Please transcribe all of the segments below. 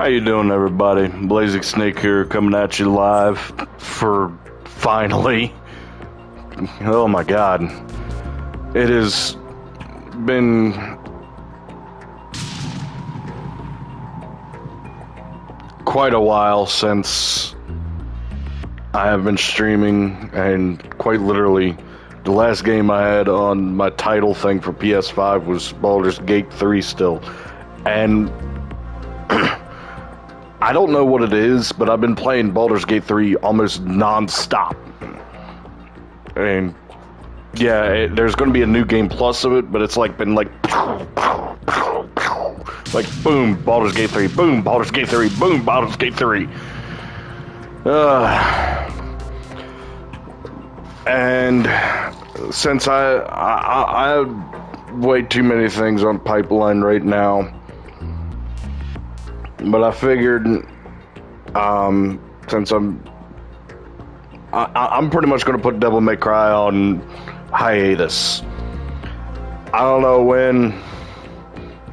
How you doing, everybody? Blazing Snake here, coming at you live for finally. Oh my God, it has been quite a while since I have been streaming, and quite literally, the last game I had on my title thing for PS5 was Baldur's Gate 3 still, and I don't know what it is, but I've been playing Baldur's Gate 3 almost non-stop. And yeah, there's going to be a new game plus of it, but it's like been like boom, Baldur's Gate 3, boom, Baldur's Gate 3, boom, Baldur's Gate 3. And since I have way too many things on pipeline right now, but I figured, since I'm pretty much going to put Devil May Cry on hiatus. I don't know when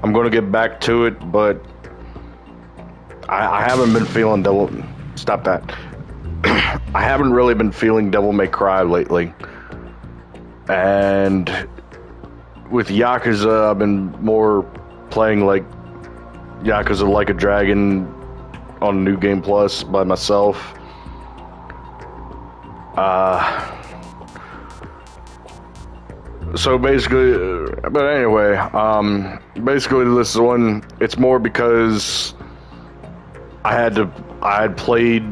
I'm going to get back to it, but I haven't been feeling Stop that. I haven't really been feeling Devil May Cry lately. And with Yakuza, I've been more playing like Yakuza Like a Dragon on New Game Plus by myself. So basically, but anyway, basically this one, it's more because I had played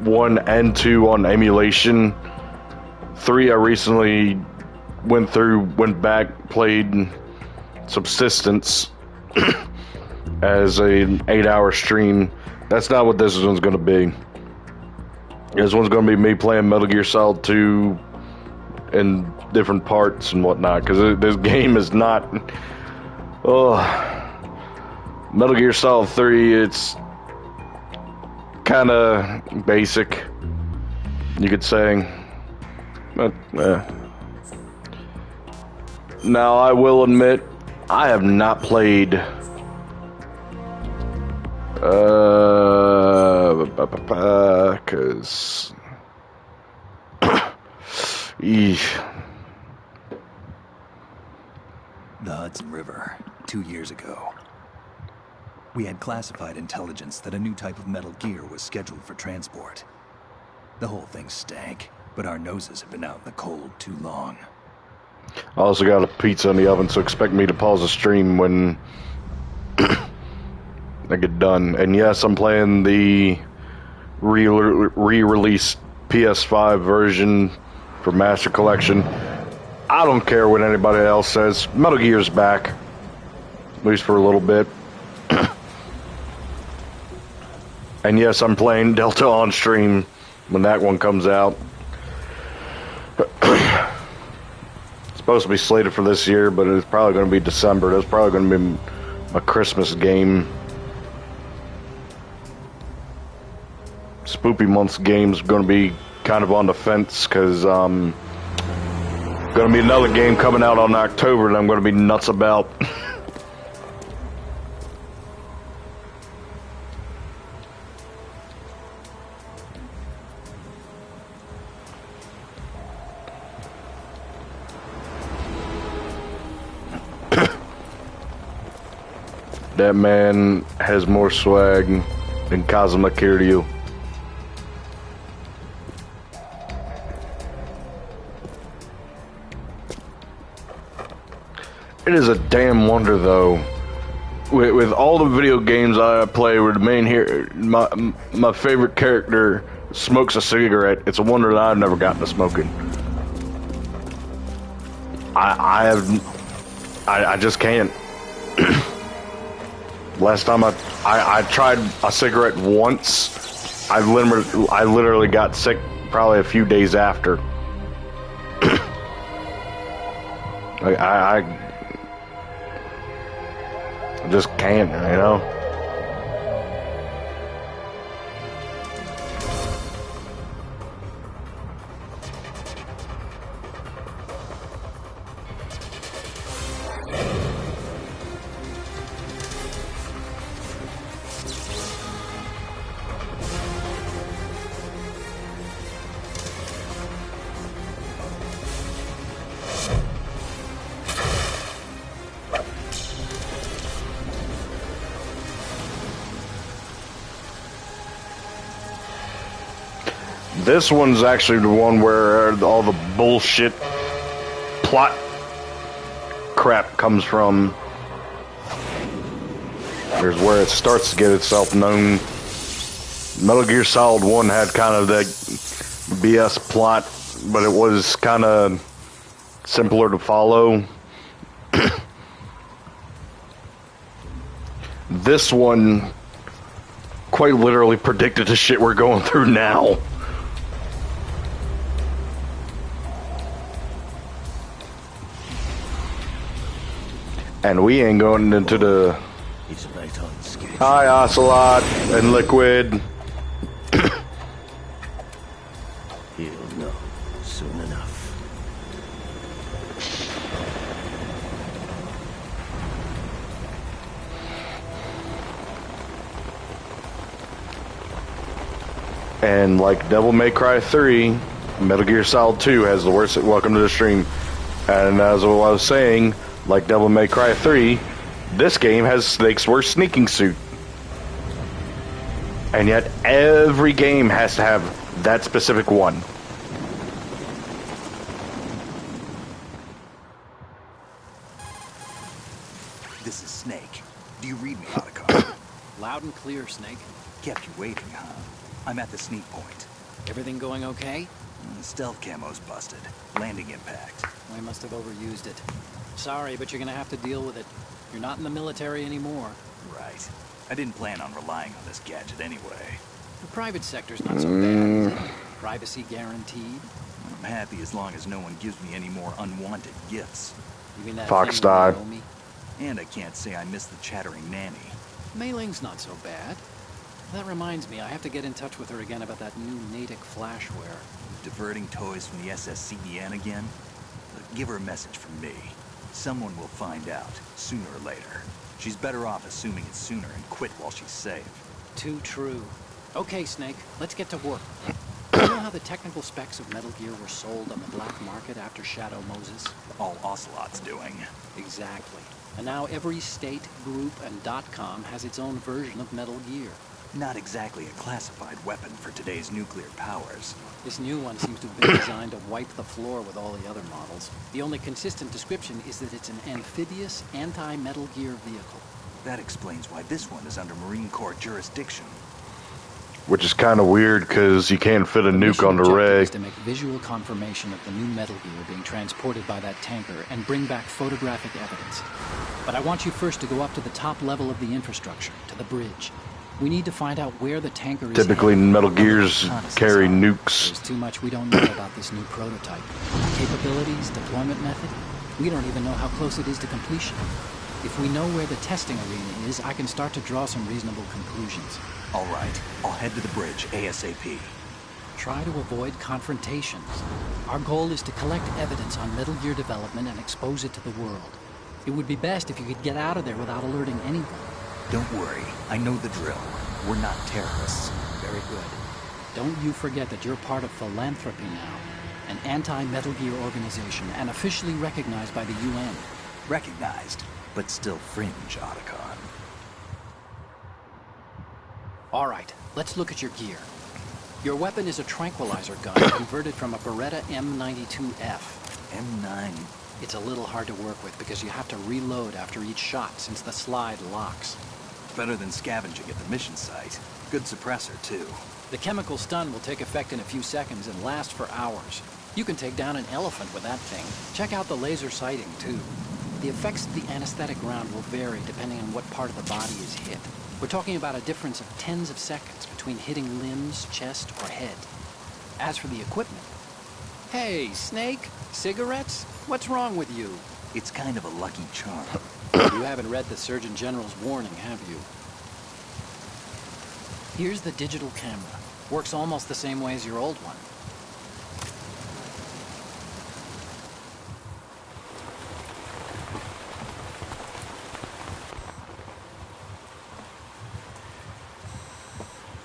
1 and 2 on emulation. 3 I recently went back, played Subsistence as an 8-hour stream. That's not what this one's going to be. This one's going to be me playing Metal Gear Solid 2 in different parts and whatnot, because this game is not... Metal Gear Solid 3, it's kind of basic, you could say. But, now, I will admit, I have not played... because... The Hudson River, 2 years ago. We had classified intelligence that a new type of Metal Gear was scheduled for transport. The whole thing stank, but our noses have been out in the cold too long. I also got a pizza in the oven, so expect me to pause the stream when I get done. And yes, I'm playing the re-released PS5 version for Master Collection. I don't care what anybody else says. Metal Gear's back, at least for a little bit. And yes, I'm playing Delta on stream when that one comes out. It's supposed to be slated for this year, but it's probably going to be December. That's probably going to be my Christmas game. Spoopy Month's game's going to be kind of on the fence, because going to be another game coming out on October that I'm going to be nuts about. That man has more swag than Kazuma Kiryu. It is a damn wonder, though, with all the video games I play, where the main here, my favorite character smokes a cigarette. It's a wonder that I've never gotten to smoking. I just can't. Last time I tried a cigarette once, I literally got sick probably a few days after. I just can't, you know? This one's actually the one where all the bullshit plot crap comes from. Here's where it starts to get itself known. Metal Gear Solid 1 had kind of that BS plot, but it was kind of simpler to follow. This one quite literally predicted the shit we're going through now. And we ain't going into the... Hi, Ocelot and Liquid. He'll know soon enough. And like Devil May Cry 3, Metal Gear Solid 2 has the worst... Welcome to the stream. And as I was saying, like Devil May Cry 3, this game has Snake's worst sneaking suit. And yet every game has to have that specific one. This is Snake. Do you read me, Otacon? Loud and clear, Snake. Kept you waiting, huh? I'm at the sneak point. Everything going okay? Stealth camo's busted. Landing impact. I must have overused it. Sorry, but you're gonna have to deal with it. You're not in the military anymore. Right. I didn't plan on relying on this gadget anyway. The private sector's not so bad, is it? Privacy guaranteed. I'm happy as long as no one gives me any more unwanted gifts. You mean that Fox thing died. you owe me? And I can't say I miss the chattering nanny. Mei Ling's not so bad. That reminds me, I have to get in touch with her again about that new Natick flashware. Diverting toys from the SSCBN again? Give her a message from me. Someone will find out, sooner or later. She's better off assuming it sooner and quit while she's safe. Too true. Okay, Snake, let's get to work. You know how the technical specs of Metal Gear were sold on the black market after Shadow Moses? All Ocelot's doing. Exactly. And now every state, group, and .com has its own version of Metal Gear. Not exactly a classified weapon for today's nuclear powers. This new one seems to have been designed to wipe the floor with all the other models. The only consistent description is that it's an amphibious, anti-Metal Gear vehicle. That explains why this one is under Marine Corps jurisdiction. Which is kind of weird because you can't fit a nuke Mission on the objective ray. is to make visual confirmation of the new Metal Gear being transported by that tanker and bring back photographic evidence. But I want you first to go up to the top level of the infrastructure, to the bridge. We need to find out where the tanker is Typically, headed. Metal Gears carry nukes. There's too much we don't know about this new prototype. Capabilities, deployment method. We don't even know how close it is to completion. If we know where the testing arena is, I can start to draw some reasonable conclusions. All right, I'll head to the bridge ASAP. Try to avoid confrontations. Our goal is to collect evidence on Metal Gear development and expose it to the world. It would be best if you could get out of there without alerting anyone. Don't worry, I know the drill. We're not terrorists. Very good. Don't you forget that you're part of Philanthropy now, an anti-Metal Gear organization and officially recognized by the UN. Recognized, but still fringe, Otacon. All right, let's look at your gear. Your weapon is a tranquilizer gun converted from a Beretta M92F. M9. It's a little hard to work with because you have to reload after each shot since the slide locks. Better than scavenging at the mission site. Good suppressor, too. The chemical stun will take effect in a few seconds and last for hours. You can take down an elephant with that thing. Check out the laser sighting, too. The effects of the anesthetic round will vary depending on what part of the body is hit. We're talking about a difference of tens of seconds between hitting limbs, chest, or head. As for the equipment... Hey, Snake? Cigarettes? What's wrong with you? It's kind of a lucky charm. You haven't read the Surgeon General's warning, have you? Here's the digital camera. Works almost the same way as your old one.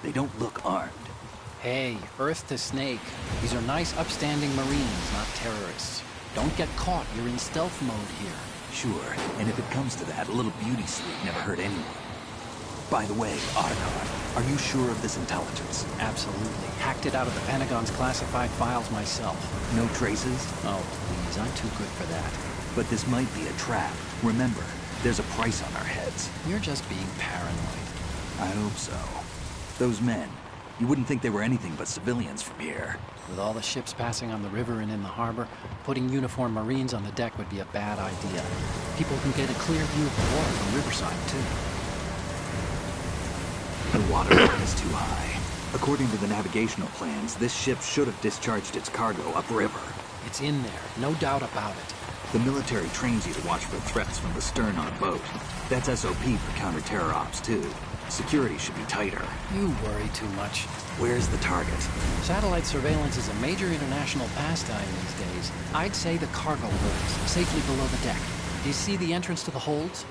They don't look armed. Hey, Earth to Snake. These are nice, upstanding Marines, not terrorists. Don't get caught. You're in stealth mode here. Sure, and if it comes to that, a little beauty sleep never hurt anyone. By the way, Otacon, Are you sure of this intelligence? Absolutely. Hacked it out of the Pentagon's classified files myself. No traces? Oh, please, I'm too good for that. But this might be a trap. Remember, there's a price on our heads. You're just being paranoid. I hope so. Those men, you wouldn't think they were anything but civilians from here. With all the ships passing on the river and in the harbor, putting uniformed Marines on the deck would be a bad idea. People can get a clear view of the water from Riverside, too. The water line is too high. According to the navigational plans, this ship should have discharged its cargo upriver. It's in there, no doubt about it. The military trains you to watch for threats from the stern on boat. That's SOP for counter-terror ops, too. Security should be tighter. You worry too much. Where's the target? Satellite surveillance is a major international pastime these days. I'd say the cargo holds, safely below the deck. Do you see the entrance to the holds?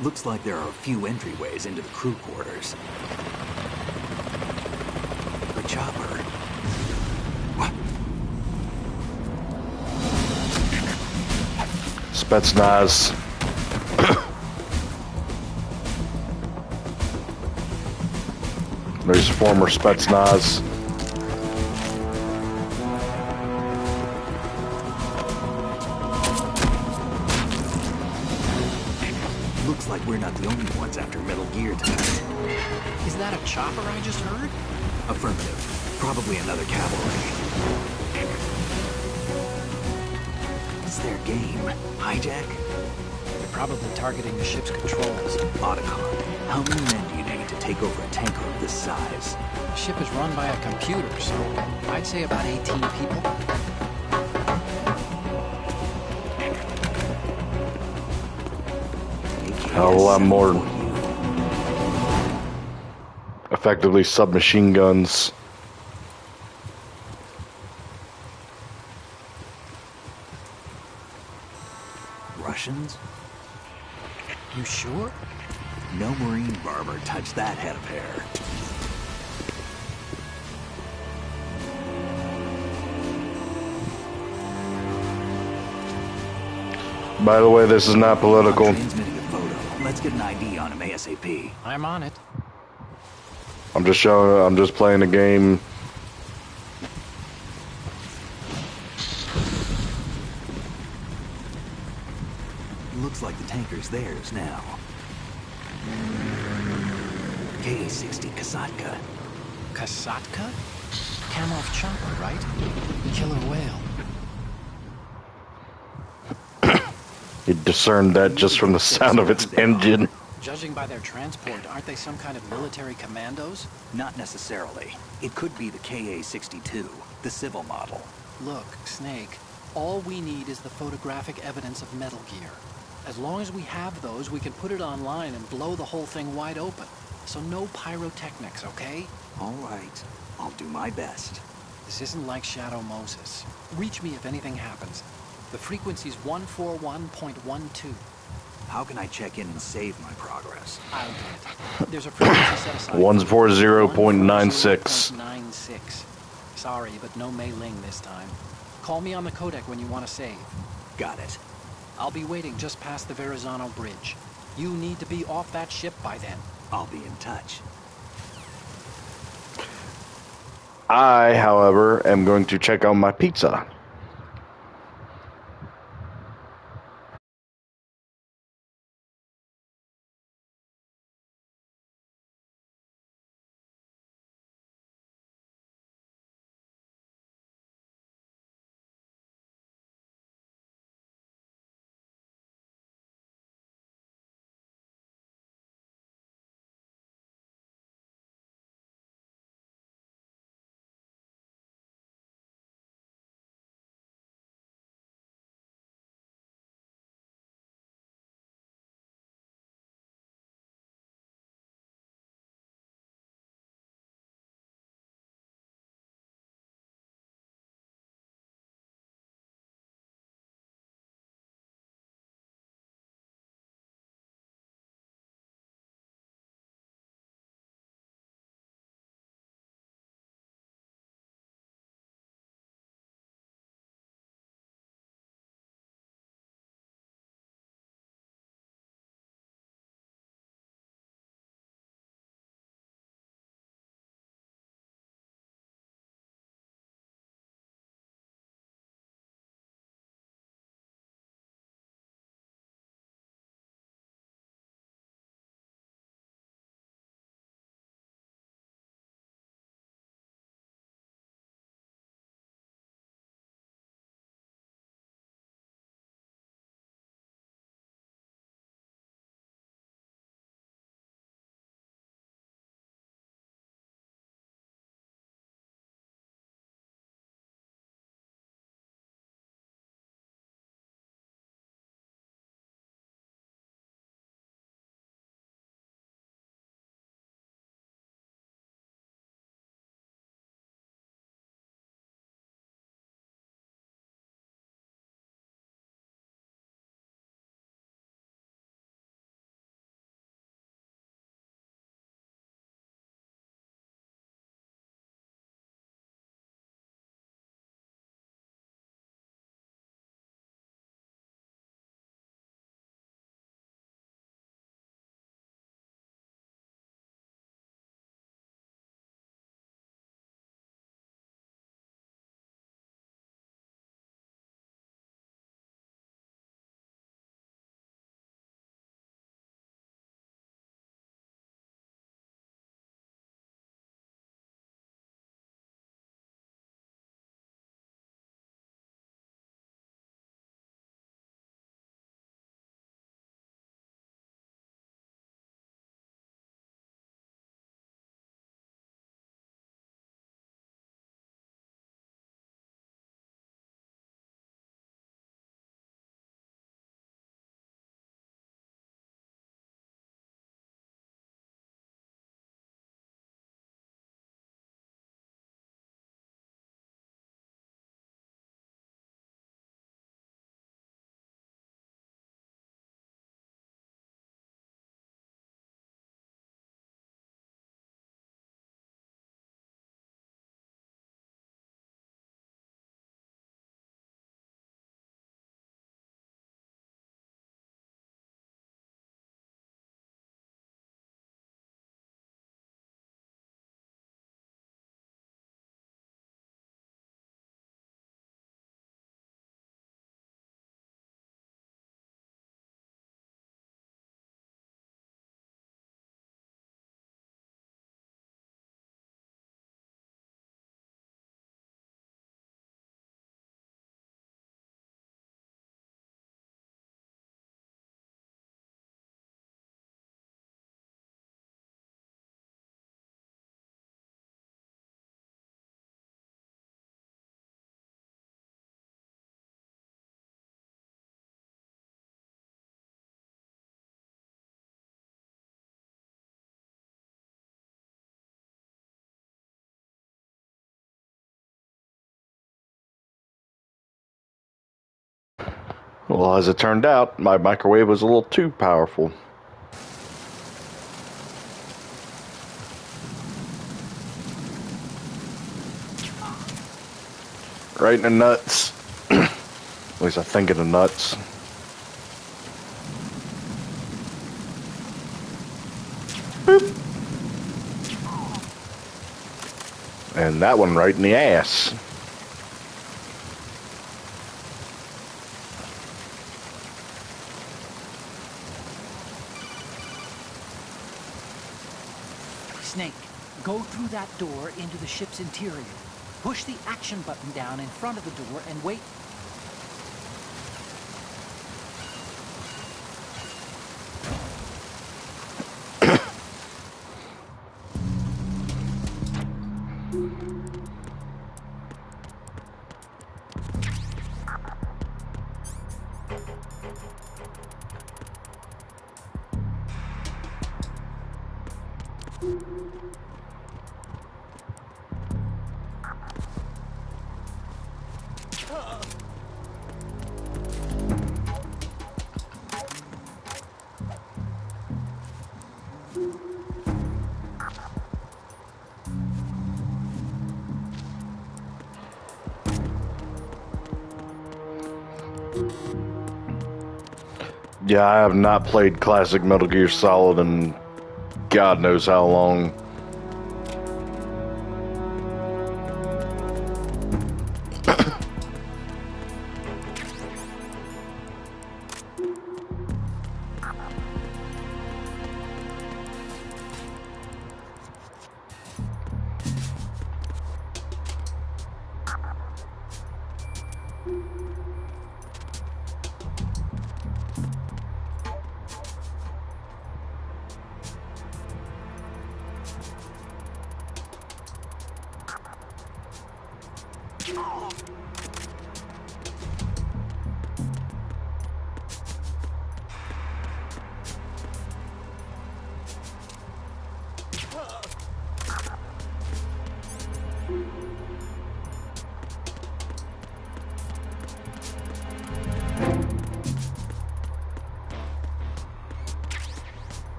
Looks like there are a few entryways into the crew quarters. A chopper. What? Spetsnaz. There's former Spetsnaz. Looks like we're not the only ones after Metal Gear tonight. Is that a chopper I just heard? Affirmative. Probably another cavalry. It's their game. Hijack? They're probably targeting the ship's controls. Otacon. How many men do you need to take over a tanker of this size? The ship is run by a computer, so I'd say about 18 people. Hell of a lot more effectively submachine guns. Russians? You sure? No Marine barber touched that head of hair. By the way, this is not political. I'm transmitting a photo. Let's get an ID on him ASAP. I'm on it. I'm just playing the game. Looks like the tanker's theirs now. Ka-60 Kasatka. Kasatka? Kamov chopper, right? Killer whale. You discerned that just from the sound of its engine. Judging by their transport, aren't they some kind of military commandos? Not necessarily. It could be the Ka-62, the civil model. Look, Snake, all we need is the photographic evidence of Metal Gear. As long as we have those, we can put it online and blow the whole thing wide open. So no pyrotechnics, okay? All right. I'll do my best. This isn't like Shadow Moses. Reach me if anything happens. The frequency's 141.12. How can I check in and save my progress? I'll do it. There's a frequency set aside. 140.96. 140.96. Sorry, but no Mei Ling this time. Call me on the codec when you want to save. Got it. I'll be waiting just past the Verrazano Bridge. You need to be off that ship by then. I'll be in touch. I, however, am going to check on my pizza. Well, as it turned out, my microwave was a little too powerful. Right in the nuts. At least I think of the nuts. Boop. And that one right in the ass. Snake, go through that door into the ship's interior. Push the action button down in front of the door and wait. Yeah, I have not played classic Metal Gear Solid in God knows how long.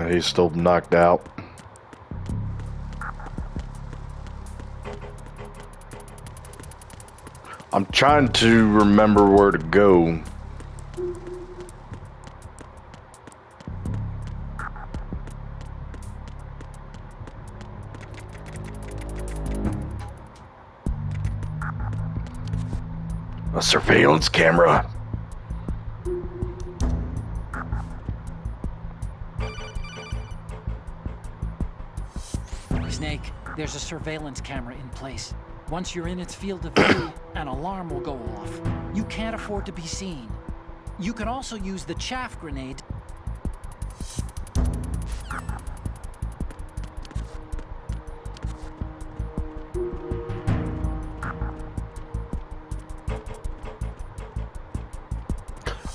He's still knocked out. I'm trying to remember where to go. A surveillance camera. Snake, there's a surveillance camera in place. Once you're in its field of view, an alarm will go off. You can't afford to be seen. You can also use the chaff grenade.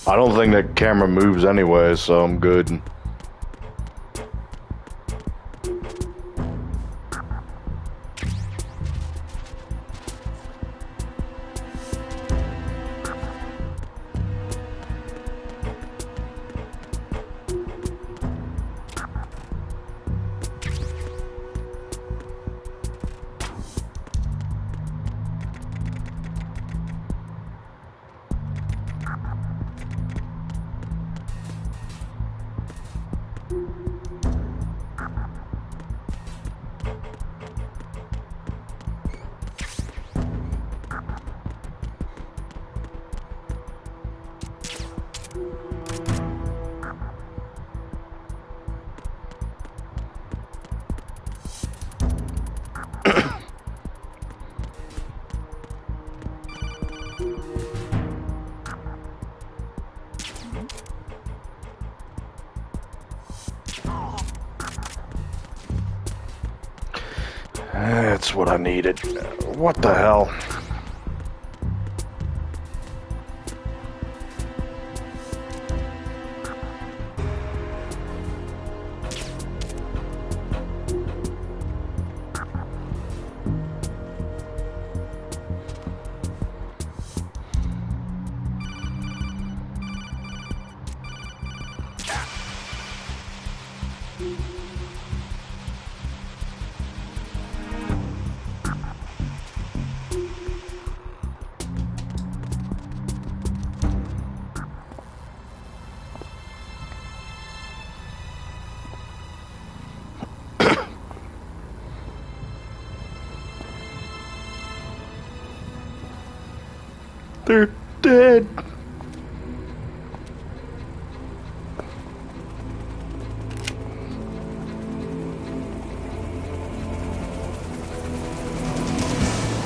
I don't think that camera moves anyway, so I'm good. That's what I needed. What the hell? They're dead.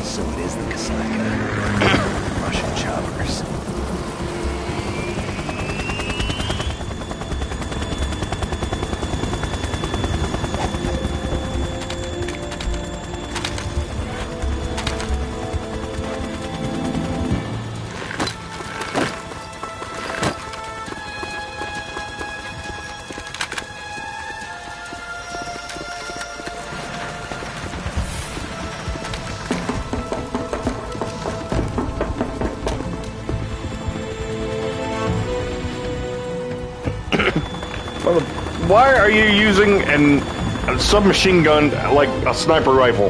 So it is the Kasaka. Russian choppers. Why are you using a submachine gun like a sniper rifle?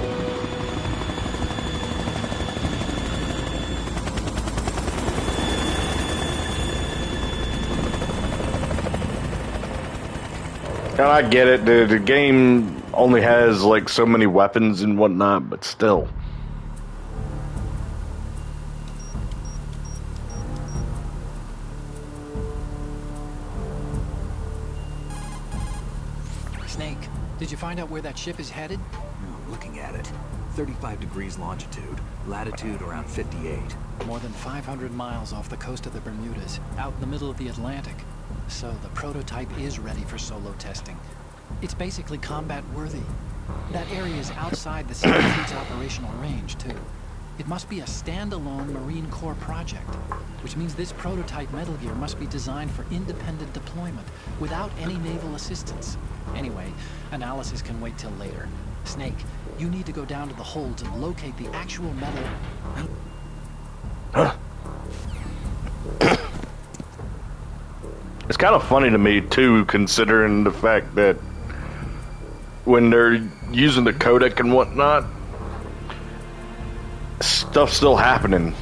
And I get it, the game only has like so many weapons and whatnot, but still. Snake, did you find out where that ship is headed? I'm looking at it. 35 degrees longitude, latitude around 58. More than 500 miles off the coast of the Bermudas, out in the middle of the Atlantic. So the prototype is ready for solo testing. It's basically combat worthy. That area is outside the Second Fleet's operational range, too. It must be a standalone Marine Corps project, which means this prototype Metal Gear must be designed for independent deployment, without any naval assistance. Anyway, analysis can wait till later. Snake, you need to go down to the holds and locate the actual metal... Huh? It's kind of funny to me, too, considering the fact that when they're using the codec and whatnot, stuff's still happening.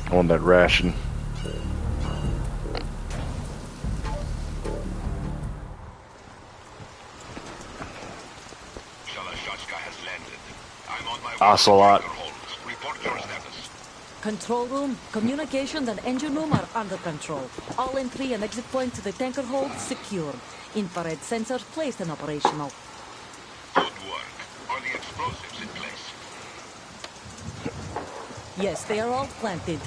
I want that ration. Ocelot. Control room, communications, and engine room are under control. All entry and exit points to the tanker hold secured. Infrared sensors placed and operational. Good work. Are the explosives in place? Yes, they are all planted.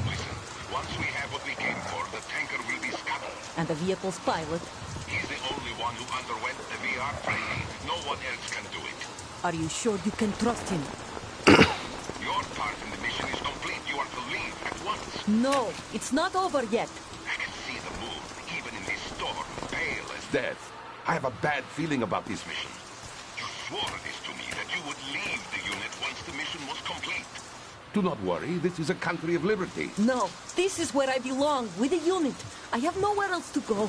Listen, once we have what we came for, the tanker will be scuttled. And the vehicle's pilot. He's the only one who underwent the VR training. No one else can do it. Are you sure you can trust him? Your part in the mission is complete. You are to leave at once. No, it's not over yet. I can see the moon, even in this storm, pale as death. I have a bad feeling about this mission. You swore this to me, that you would leave the unit once the mission was complete. Do not worry, this is a country of liberty. No, this is where I belong, with the unit. I have nowhere else to go.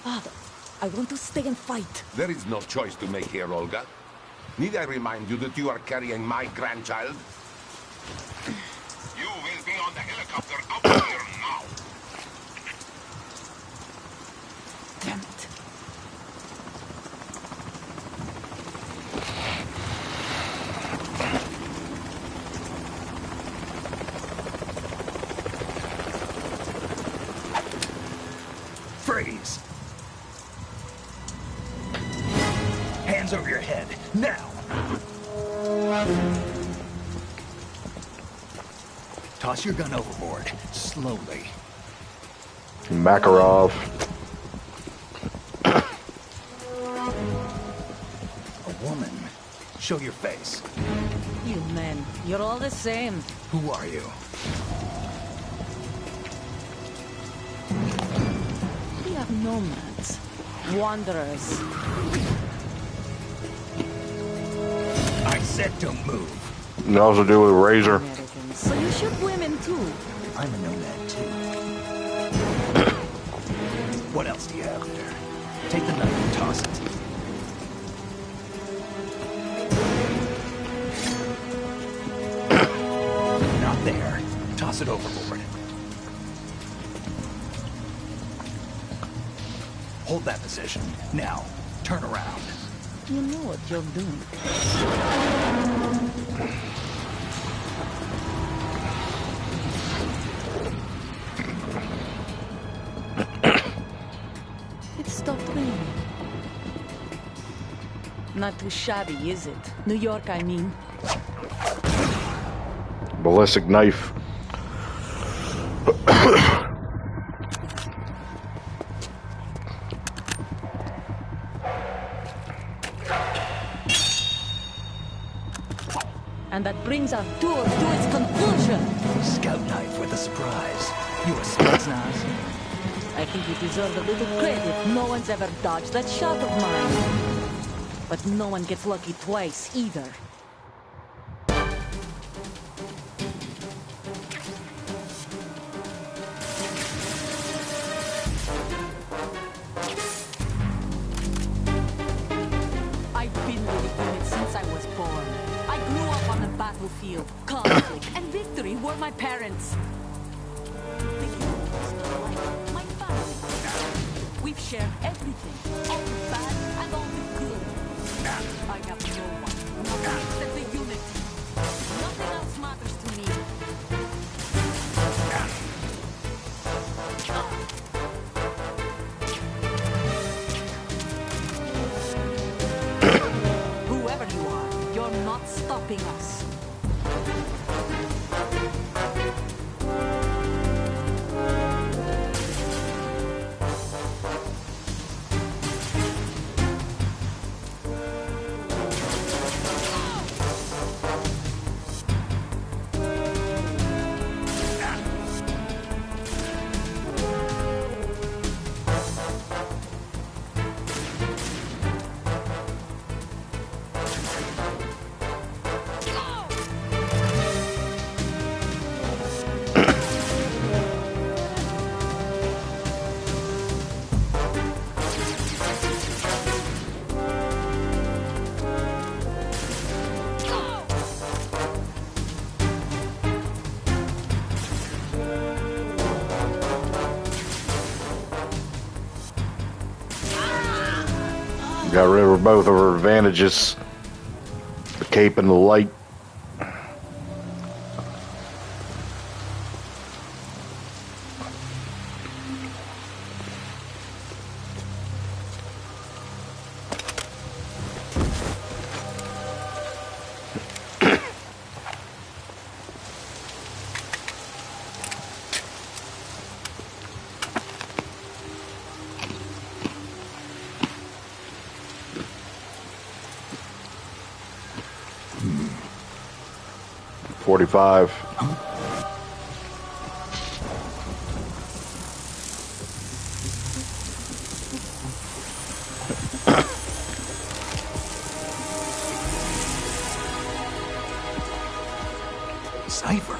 Father, I want to stay and fight. There is no choice to make here, Olga. Need I remind you that you are carrying my grandchild? You will be on the helicopter out here now. Damn it. Freeze! Hands over your head, now! Toss your gun overboard, slowly. Makarov. Show your face. You men, you're all the same. Who are you? We are nomads. Wanderers. I said don't move. And also do with Razor. Americans. So you shoot women too. I'm a nomad too. What else do you have there? Take the knife and toss it. Not there. Toss it overboard. Hold that position. Now, turn around. You know what you're doing. It stopped raining. Not too shabby, is it? New York, I mean. Ballistic knife. And that brings our tour to its conclusion. Scout knife with a surprise. You a Spetsnaz? I think you deserve a little credit. No one's ever dodged that shot of mine. But no one gets lucky twice, either. I've been with the unit since I was born. I grew up on the battlefield. Conflict and victory were my parents. The unit was like my family. We've shared everything, all the bad and all the good. I have no one, nothing except the unit. Nothing else matters to me. Whoever you are, you're not stopping us. Got rid of both of her advantages. The cape and the light. .45. Cypher.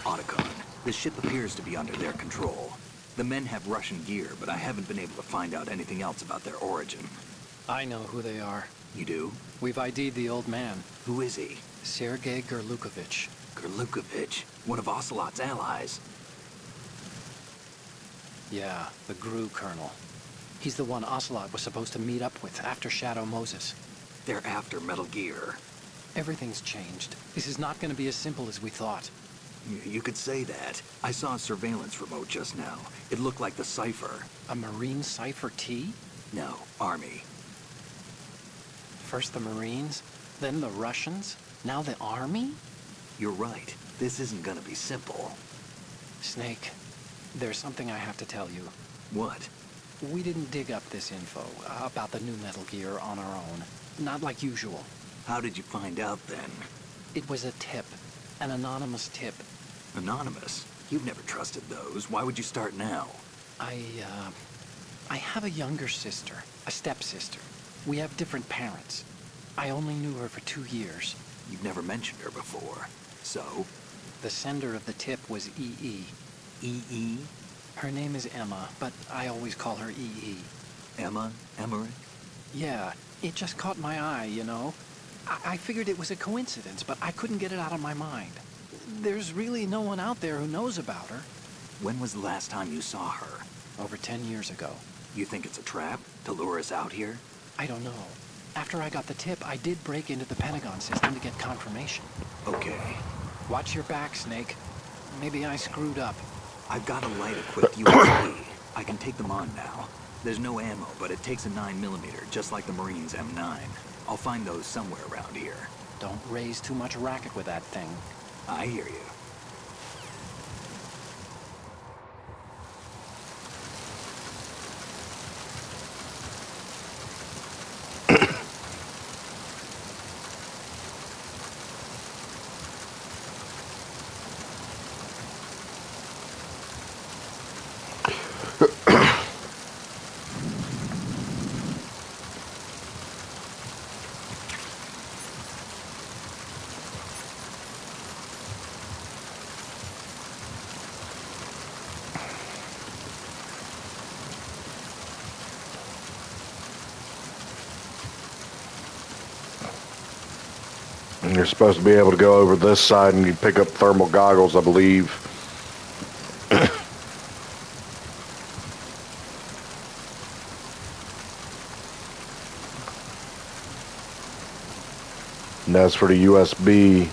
Otacon, the ship appears to be under their control. The men have Russian gear, but I haven't been able to find out anything else about their origin. I know who they are. You do? We've ID'd the old man, Who is he? Sergei Gerlukovich. Gerlukovich, one of Ocelot's allies. Yeah, the GRU colonel. He's the one Ocelot was supposed to meet up with after Shadow Moses. They're after Metal Gear. Everything's changed. This is not going to be as simple as we thought. You could say that. I saw a surveillance remote just now. It looked like the Cypher. A Marine Cypher T? No, Army. First the Marines, then the Russians, now the Army? You're right. This isn't gonna be simple. Snake, there's something I have to tell you. What? We didn't dig up this info about the new Metal Gear on our own. Not like usual. How did you find out then? It was a tip. An anonymous tip. Anonymous? You've never trusted those. Why would you start now? I have a younger sister, a stepsister. We have different parents. I only knew her for 2 years. You've never mentioned her before. So? The sender of the tip was EE. EE? Her name is Emma, but I always call her EE. Emma? Emmerich? Yeah, it just caught my eye, you know? I figured it was a coincidence, but I couldn't get it out of my mind. There's really no one out there who knows about her. When was the last time you saw her? Over 10 years ago. You think it's a trap to lure us out here? I don't know. After I got the tip, I did break into the Pentagon system to get confirmation. Okay. Watch your back, Snake. Maybe I screwed up. I've got a light-equipped USB. I can take them on now. There's no ammo, but it takes a 9mm, just like the Marines' M9. I'll find those somewhere around here. Don't raise too much racket with that thing. I hear you. You're supposed to be able to go over this side and you pick up thermal goggles, I believe. And as for the USB,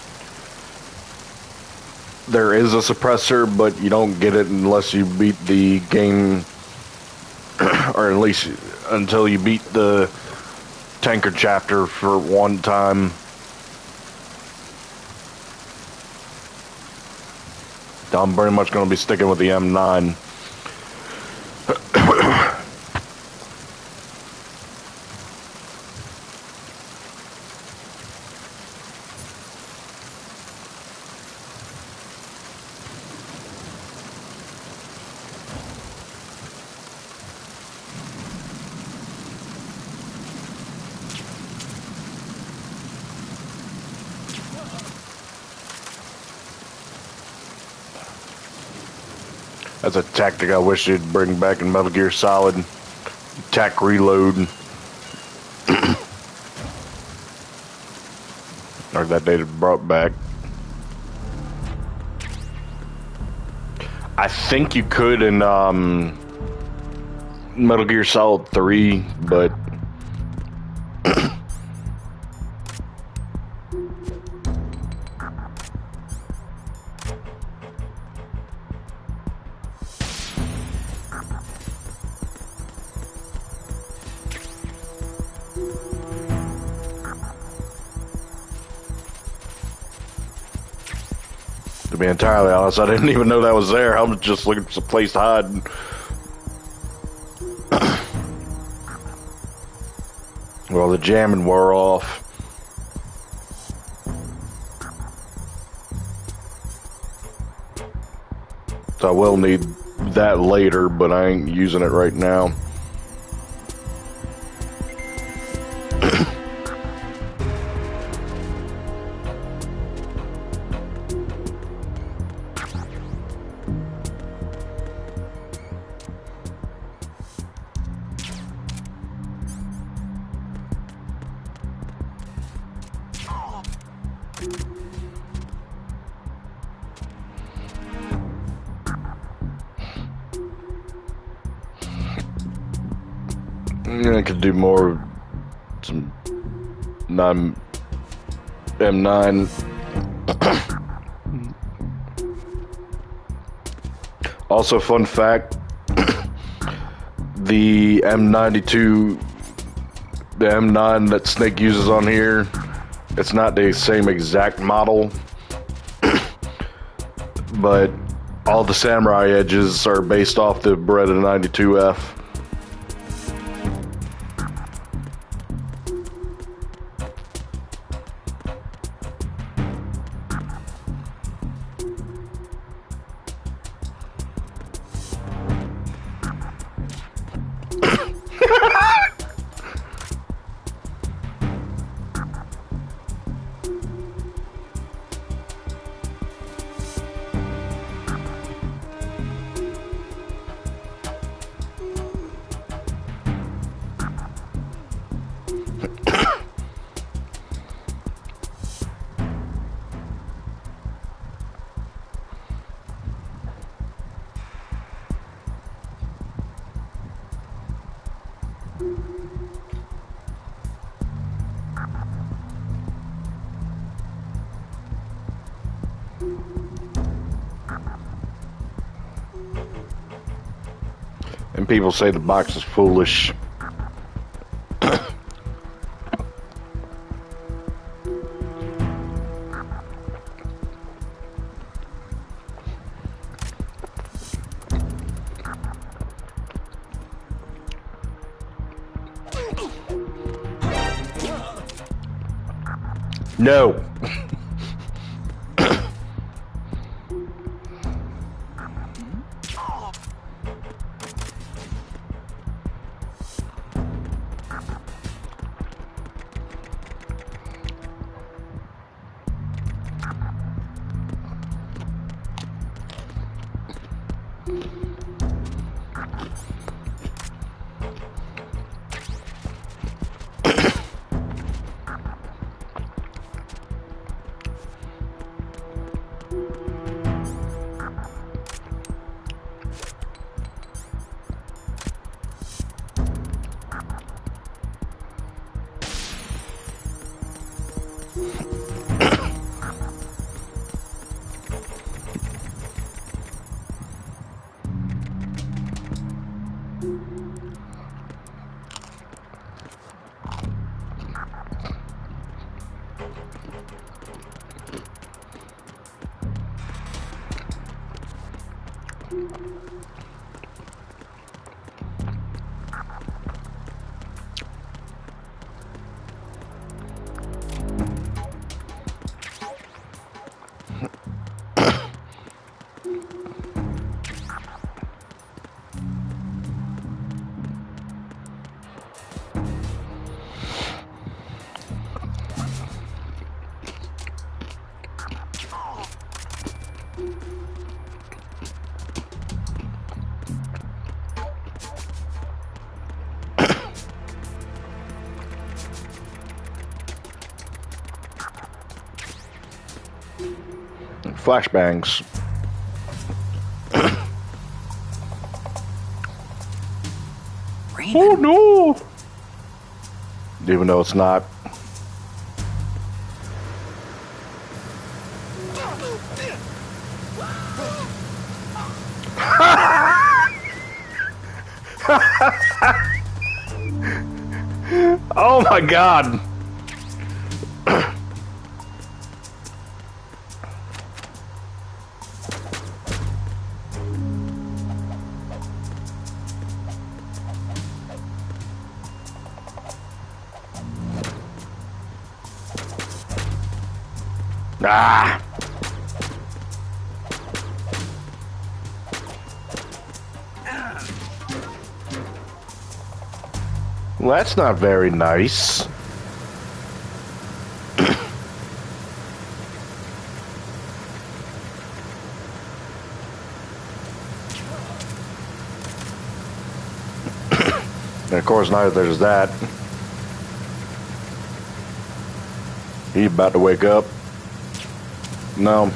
there is a suppressor, but you don't get it unless you beat the game, or at least until you beat the tanker chapter for one time. I'm pretty much going to be sticking with the M9. That's a tactic I wish you'd bring back in Metal Gear Solid. Tac reload. Or that they brought back. I think you could in Metal Gear Solid 3, but to be entirely honest, I didn't even know that was there. I was just looking for some place to hide. Well, the jamming wore off. So I will need that later, but I ain't using it right now. I could do more, some M9. Also, fun fact, the M92, the M9 that Snake uses on here, it's not the same exact model, but all the samurai edges are based off the Beretta 92F. people say the box is foolish. No. Flashbangs. Oh no! Even though it's not. Oh my god! Ah! Well, that's not very nice. And of course, now there's that. He's about to wake up. No.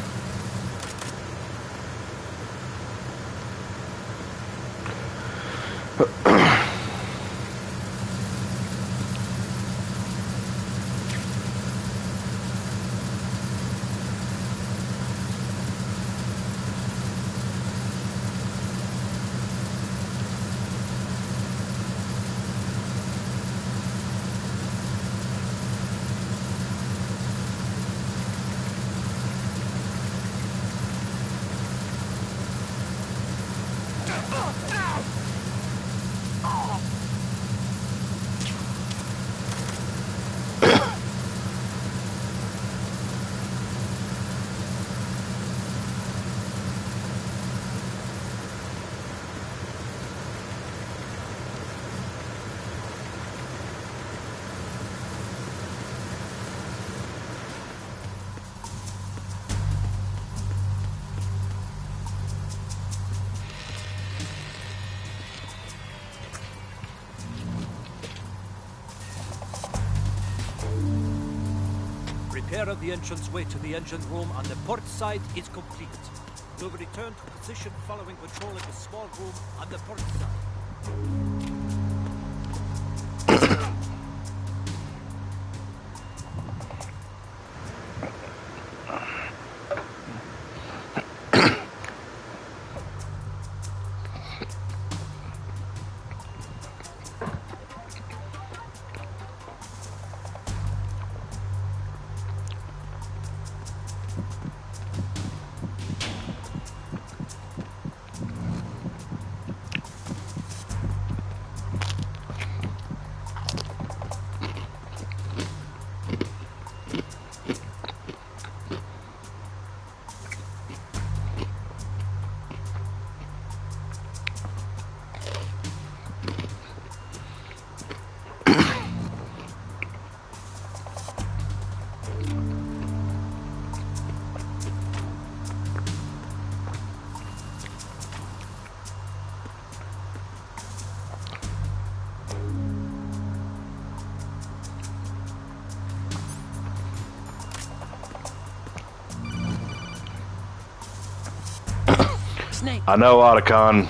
Repair of the entranceway to the engine room on the port side is complete. We'll return to position following patrol in the small room on the port side. Snake! I know, Otacon.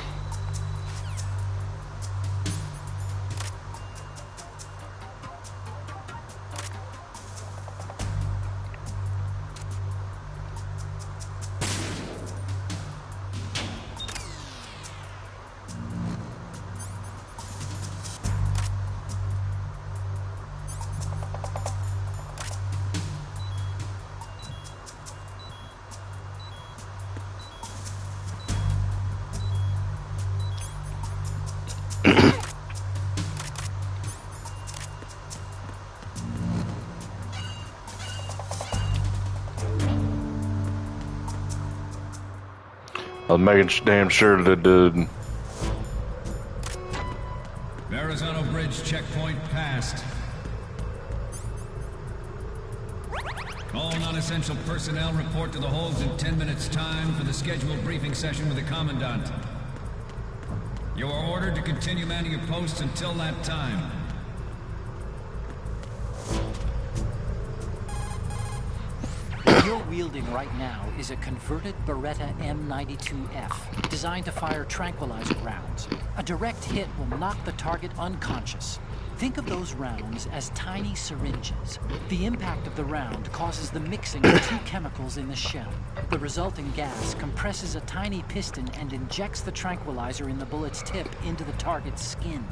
I was making damn sure that the Verrazano Bridge checkpoint passed. All non-essential personnel report to the holds in 10 minutes' time for the scheduled briefing session with the Commandant. You are ordered to continue manning your posts until that time. What you're wielding right now is a converted Beretta M92F, designed to fire tranquilizer rounds. A direct hit will knock the target unconscious. Think of those rounds as tiny syringes. The impact of the round causes the mixing of two chemicals in the shell. The resulting gas compresses a tiny piston and injects the tranquilizer in the bullet's tip into the target's skin.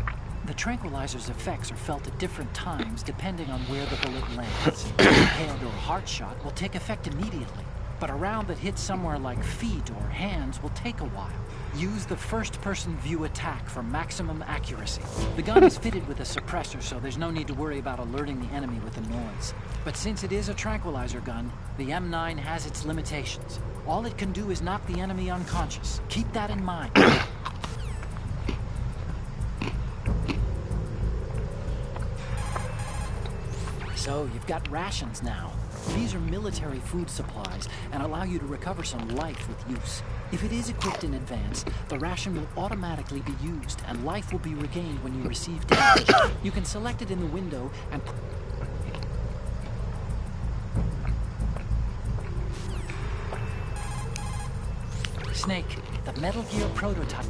The tranquilizer's effects are felt at different times depending on where the bullet lands. A head or heart shot will take effect immediately, but a round that hits somewhere like feet or hands will take a while. Use the first-person view attack for maximum accuracy. The gun is fitted with a suppressor, so there's no need to worry about alerting the enemy with the noise. But since it is a tranquilizer gun, the M9 has its limitations. All it can do is knock the enemy unconscious. Keep that in mind. So, you've got rations now. These are military food supplies and allow you to recover some life with use. If it is equipped in advance, the ration will automatically be used and life will be regained when you receive damage. You can select it in the window and... Snake, the Metal Gear prototype.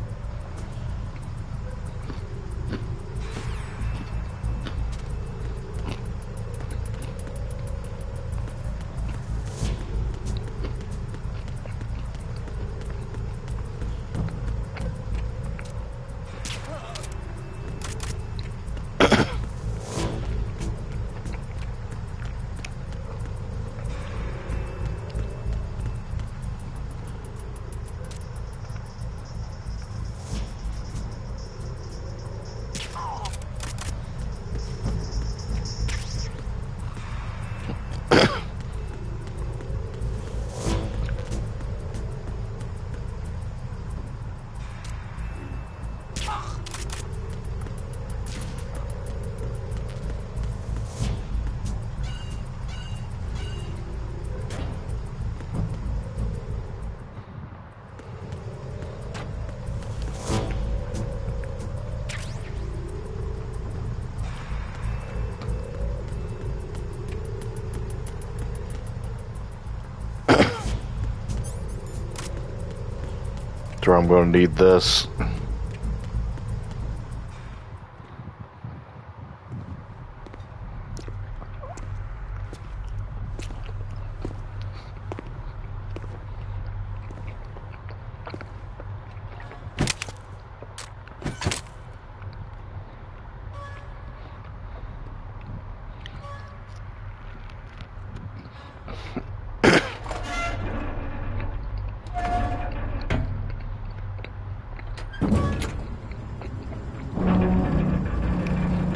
So I'm going to need this.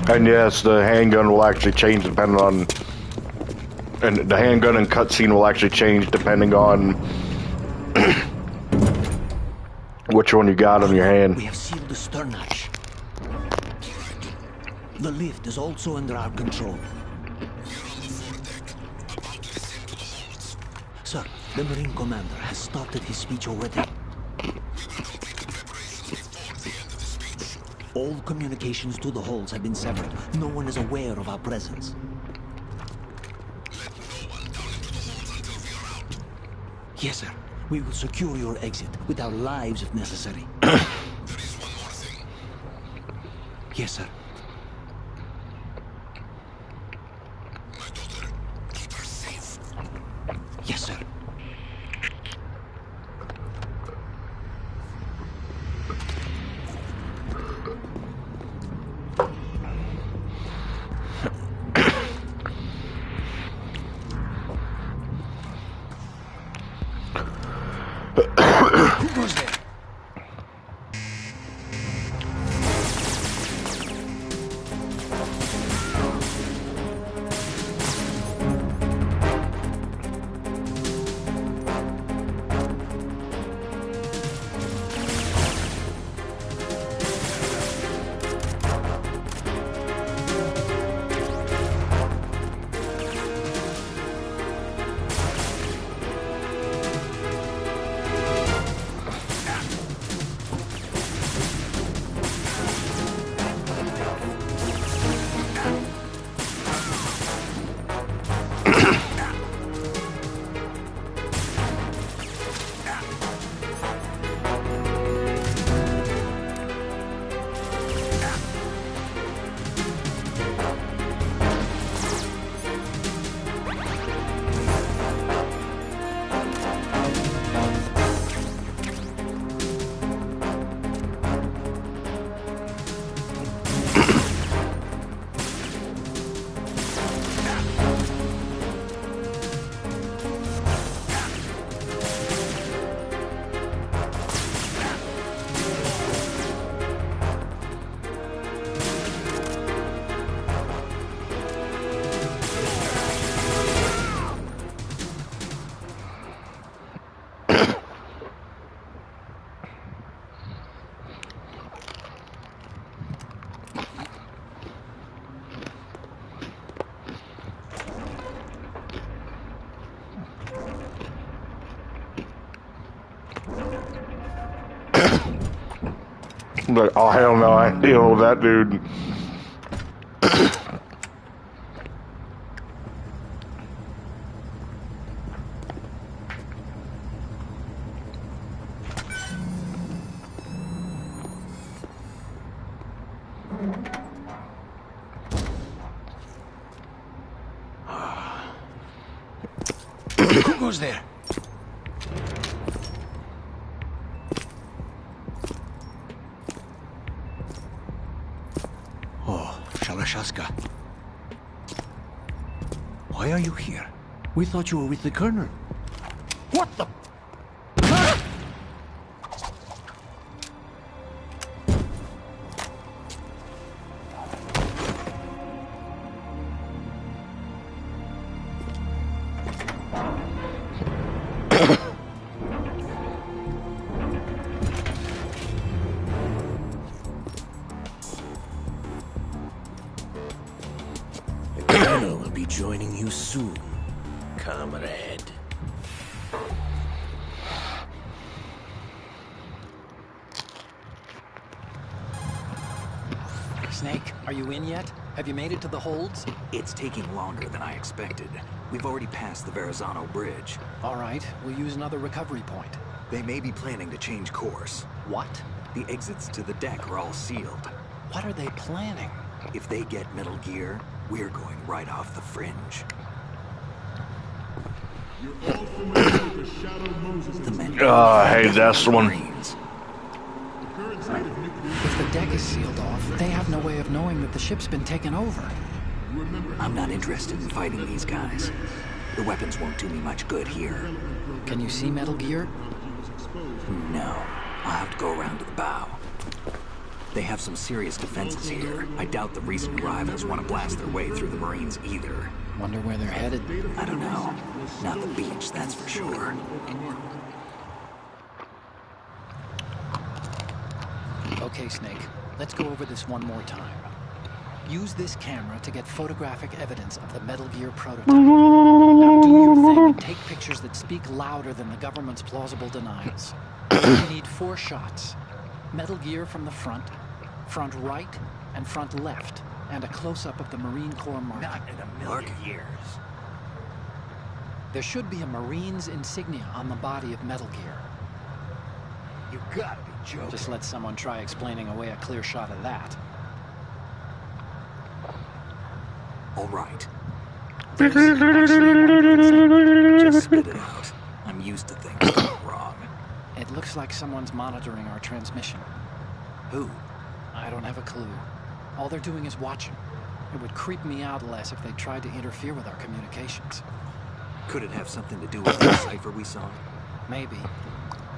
And yes, the handgun will actually change depending on... And the handgun and cutscene will actually change depending on... which one you got on your hand. We have sealed the stern hatch. The lift is also under our control. Sir, the Marine Commander has started his speech already. All communications to the hulls have been severed. No one is aware of our presence. Yes, sir. We will secure your exit with our lives if necessary. There is one more thing. Yes, sir. My daughter, keep her safe. Yes, sir. Who goes there? Like, oh hell no, I ain't dealing with that dude. Who goes there? Oh, Shalashaska. Why are you here? We thought you were with the Colonel. What the? The Colonel will be joining you soon, comrade. Snake, are you in yet? Have you made it to the holds? It's taking longer than I expected. We've already passed the Verrazano Bridge. All right, we'll use another recovery point. They may be planning to change course. What? The exits to the deck are all sealed. What are they planning? If they get Metal Gear, we're going right off the fringe. The men. Hey, that's the one. Marines. If the deck is sealed off, they have no way of knowing that the ship's been taken over. I'm not interested in fighting these guys. The weapons won't do me much good here. Can you see Metal Gear? No. I'll have to go around to the bow. They have some serious defenses here. I doubt the recent arrivals want to blast their way through the Marines either. Wonder where they're headed. I don't know. Not the beach, that's for sure. Okay, Snake. Let's go over this one more time. Use this camera to get photographic evidence of the Metal Gear prototype. Now do your thing and take pictures that speak louder than the government's plausible denials. You need 4 shots. Metal Gear from the front right, and front left, and a close-up of the Marine Corps marking. Not in a million years. There should be a Marine's insignia on the body of Metal Gear. You gotta be joking. Just let someone try explaining away a clear shot of that. All right. There's actually just spit it out. I'm used to things going wrong. It looks like someone's monitoring our transmission. Who? I don't have a clue. All they're doing is watching. It would creep me out less if they tried to interfere with our communications. Could it have something to do with the cipher we saw? Maybe.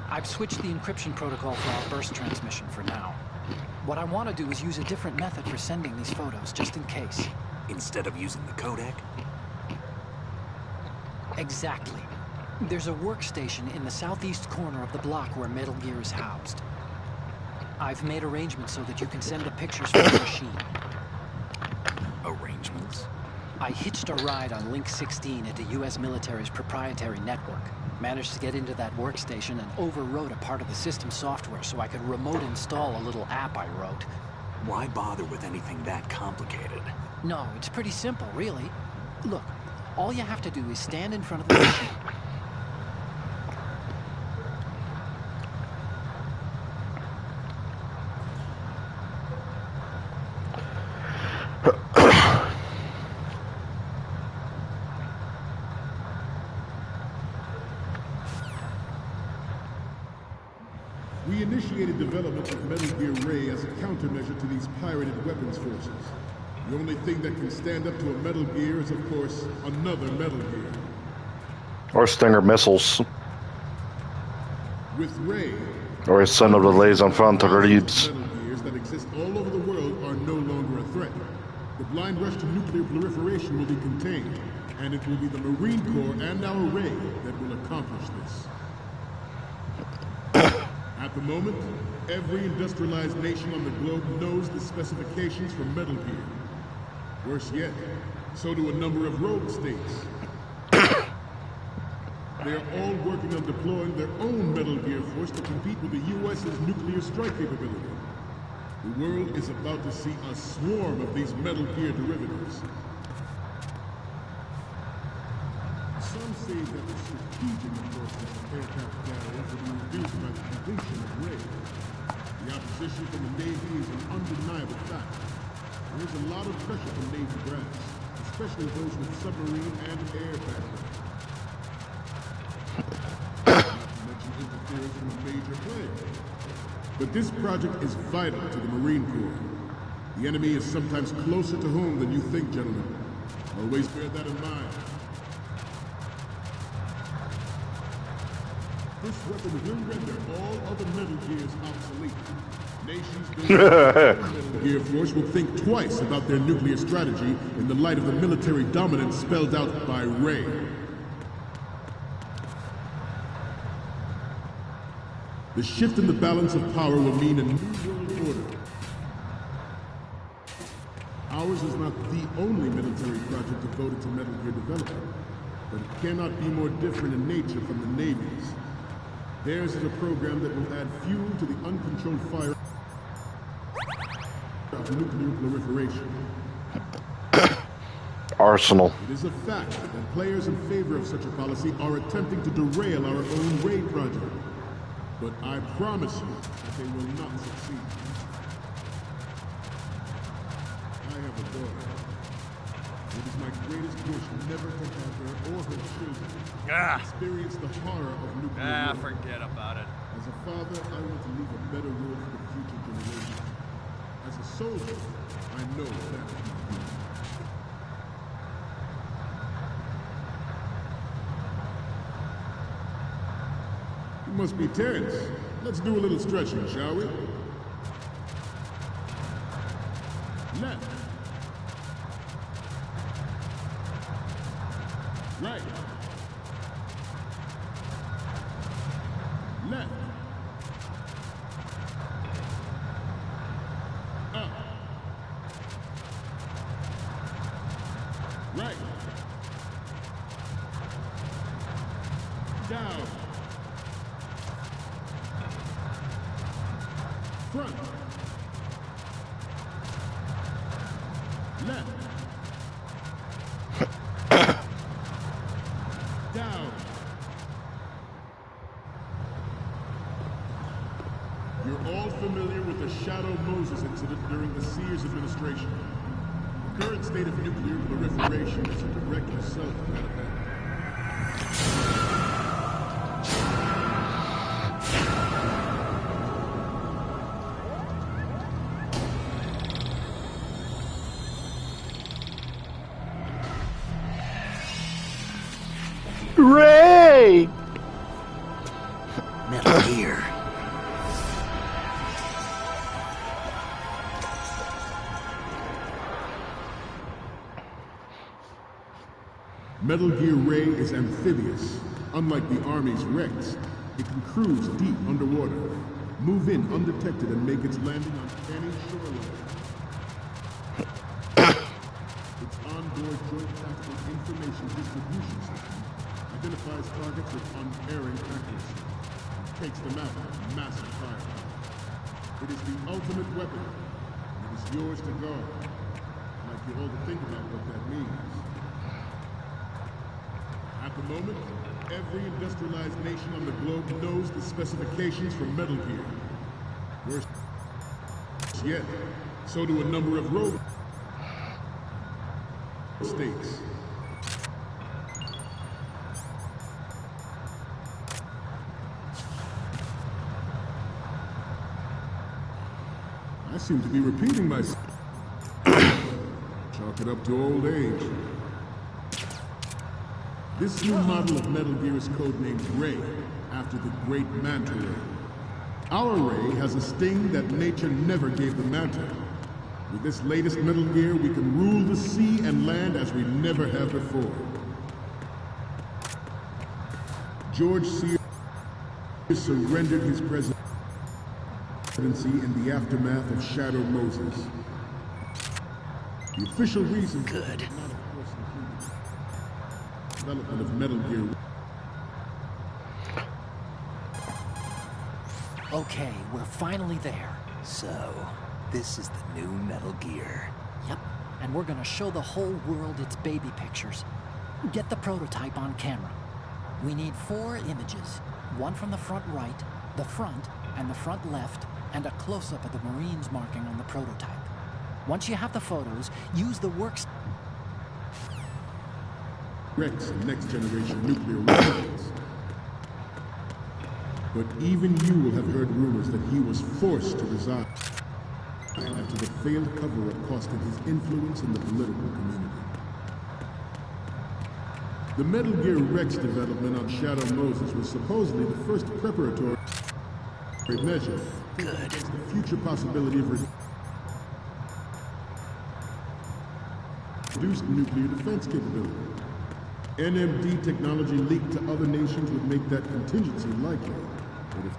I've switched the encryption protocol for our burst transmission for now. What I want to do is use a different method for sending these photos, just in case. Instead of using the codec? Exactly. There's a workstation in the southeast corner of the block where Metal Gear is housed. I've made arrangements so that you can send the pictures from the machine. Arrangements? I hitched a ride on Link 16 into U.S. military's proprietary network. Managed to get into that workstation and overwrote a part of the system software so I could remote install a little app I wrote. Why bother with anything that complicated? No, it's pretty simple, really. Look, all you have to do is stand in front of the machine. We initiated development of Metal Gear Ray as a countermeasure to these pirated weapons forces. The only thing that can stand up to a Metal Gear is, of course, another Metal Gear. Or Stinger missiles. With Ray, Or his son of the lays on front of reeds. Metal Gears that exist all over the world are no longer a threat. The blind rush to nuclear proliferation will be contained, and it will be the Marine Corps and our Ray that will accomplish this. At the moment, every industrialized nation on the globe knows the specifications for Metal Gear. Worse yet, so do a number of rogue states. They are all working on deploying their own Metal Gear force to compete with the U.S.'s nuclear strike capability. The world is about to see a swarm of these Metal Gear derivatives. Some say that the strategic importance of aircraft carriers will be reduced by the completion of Ray. The opposition from the Navy is an undeniable fact. There is a lot of pressure from Navy brass, especially those with submarine and air background. Not to mention interference from a major player. But this project is vital to the Marine Corps. The enemy is sometimes closer to home than you think, gentlemen. Always bear that in mind. This weapon will render all other Metal Gears obsolete. Nations building Metal Gear Force will think twice about their nuclear strategy in the light of the military dominance spelled out by Ray. The shift in the balance of power will mean a new world order. Ours is not the only military project devoted to Metal Gear development, but it cannot be more different in nature from the Navy's. Theirs is a program that will add fuel to the uncontrolled fire of nuclear proliferation. Arsenal. It is a fact that players in favor of such a policy are attempting to derail our own Ray project. But I promise you that they will not succeed. I have a daughter. It is my greatest wish never to have her or her children experience the horror of nuclear war. Forget about it. As a father, I want to leave a better world for the future generations. As a soldier, I know that. You must be tense. Let's do a little stretching, shall we? Left. Right. Left. Up. Right. Down. Front. Left. Down. the Shadow Moses incident during the Sears administration. The current state of nuclear proliferation is a direct result of that event. Ray! Metal Gear. Metal Gear Ray is amphibious. Unlike the Army's Rex, it can cruise deep underwater, move in undetected, and make its landing on any shoreline. Its onboard Joint Tactical Information Distribution System identifies targets with unerring accuracy and takes them out with massive firepower. It is the ultimate weapon, and it is yours to guard. I'd like you all to think about what that means. At the moment, every industrialized nation on the globe knows the specifications for Metal Gear. Worse yet, so do a number of rogue states. I seem to be repeating myself. Chalk it up to old age. This new model of Metal Gear is codenamed Ray, after the great Manta Ray. Our Ray has a sting that nature never gave the Manta. With this latest Metal Gear, we can rule the sea and land as we never have before. George Sears surrendered his presidency in the aftermath of Shadow Moses. The official reason for Good. development of Metal Gear. Okay, we're finally there. So, this is the new Metal Gear. Yep, and we're gonna show the whole world its baby pictures. Get the prototype on camera. We need 4 images. One from the front right, the front, and the front left, and a close-up of the Marines marking on the prototype. Once you have the photos, use the works... Rex and next-generation nuclear weapons. But even you will have heard rumors that he was forced to resign after the failed cover-up costed his influence in the political community. The Metal Gear Rex development on Shadow Moses was supposedly the first preparatory measure against the future possibility of reduced nuclear defense capability. NMD technology leaked to other nations would make that contingency likely. But if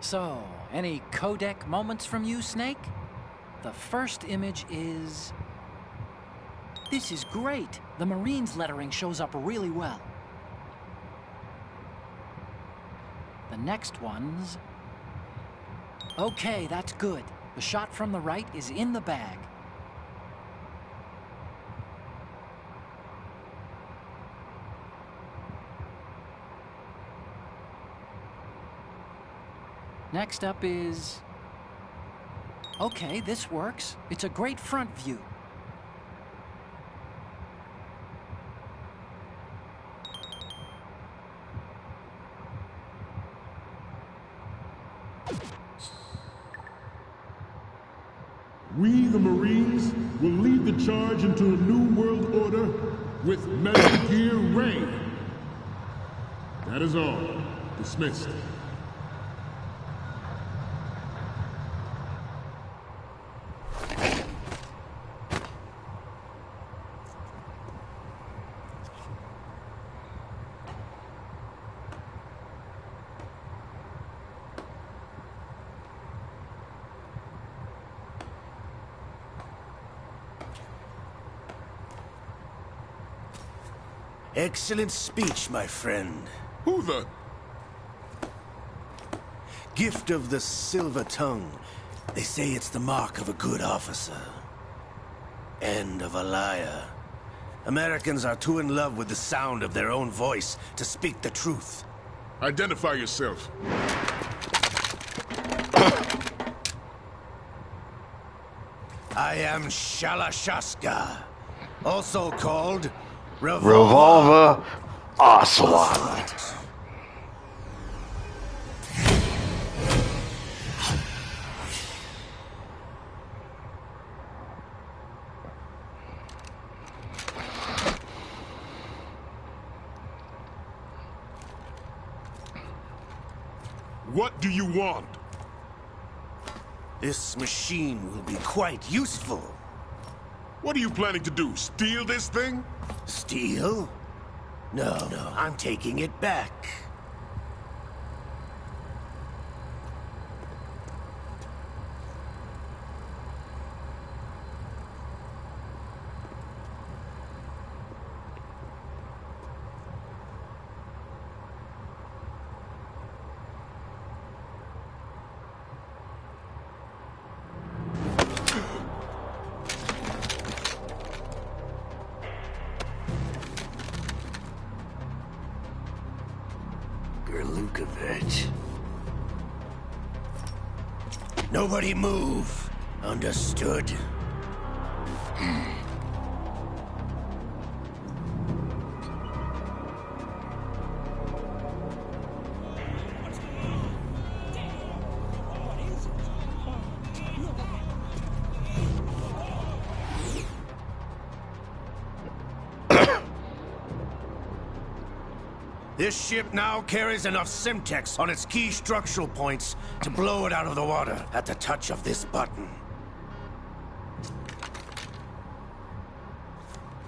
So, any codec moments from you, Snake? The first image is... This is great! The Marines lettering shows up really well. The next one's... Okay, that's good. The shot from the right is in the bag. Next up is... Okay, this works. It's a great front view. We, the Marines, will lead the charge into a new world order with Metal Gear Ray. That is all. Dismissed. Excellent speech, my friend. Who the... Gift of the silver tongue. They say it's the mark of a good officer. And of a liar. Americans are too in love with the sound of their own voice to speak the truth. Identify yourself. I am Shalashaska, also called Revolver Ocelot. What do you want? This machine will be quite useful. What are you planning to do? Steal this thing? Steal? No, I'm taking it back. Gerlukovich. Nobody move. Understood? This ship now carries enough Simtex on its key structural points to blow it out of the water at the touch of this button.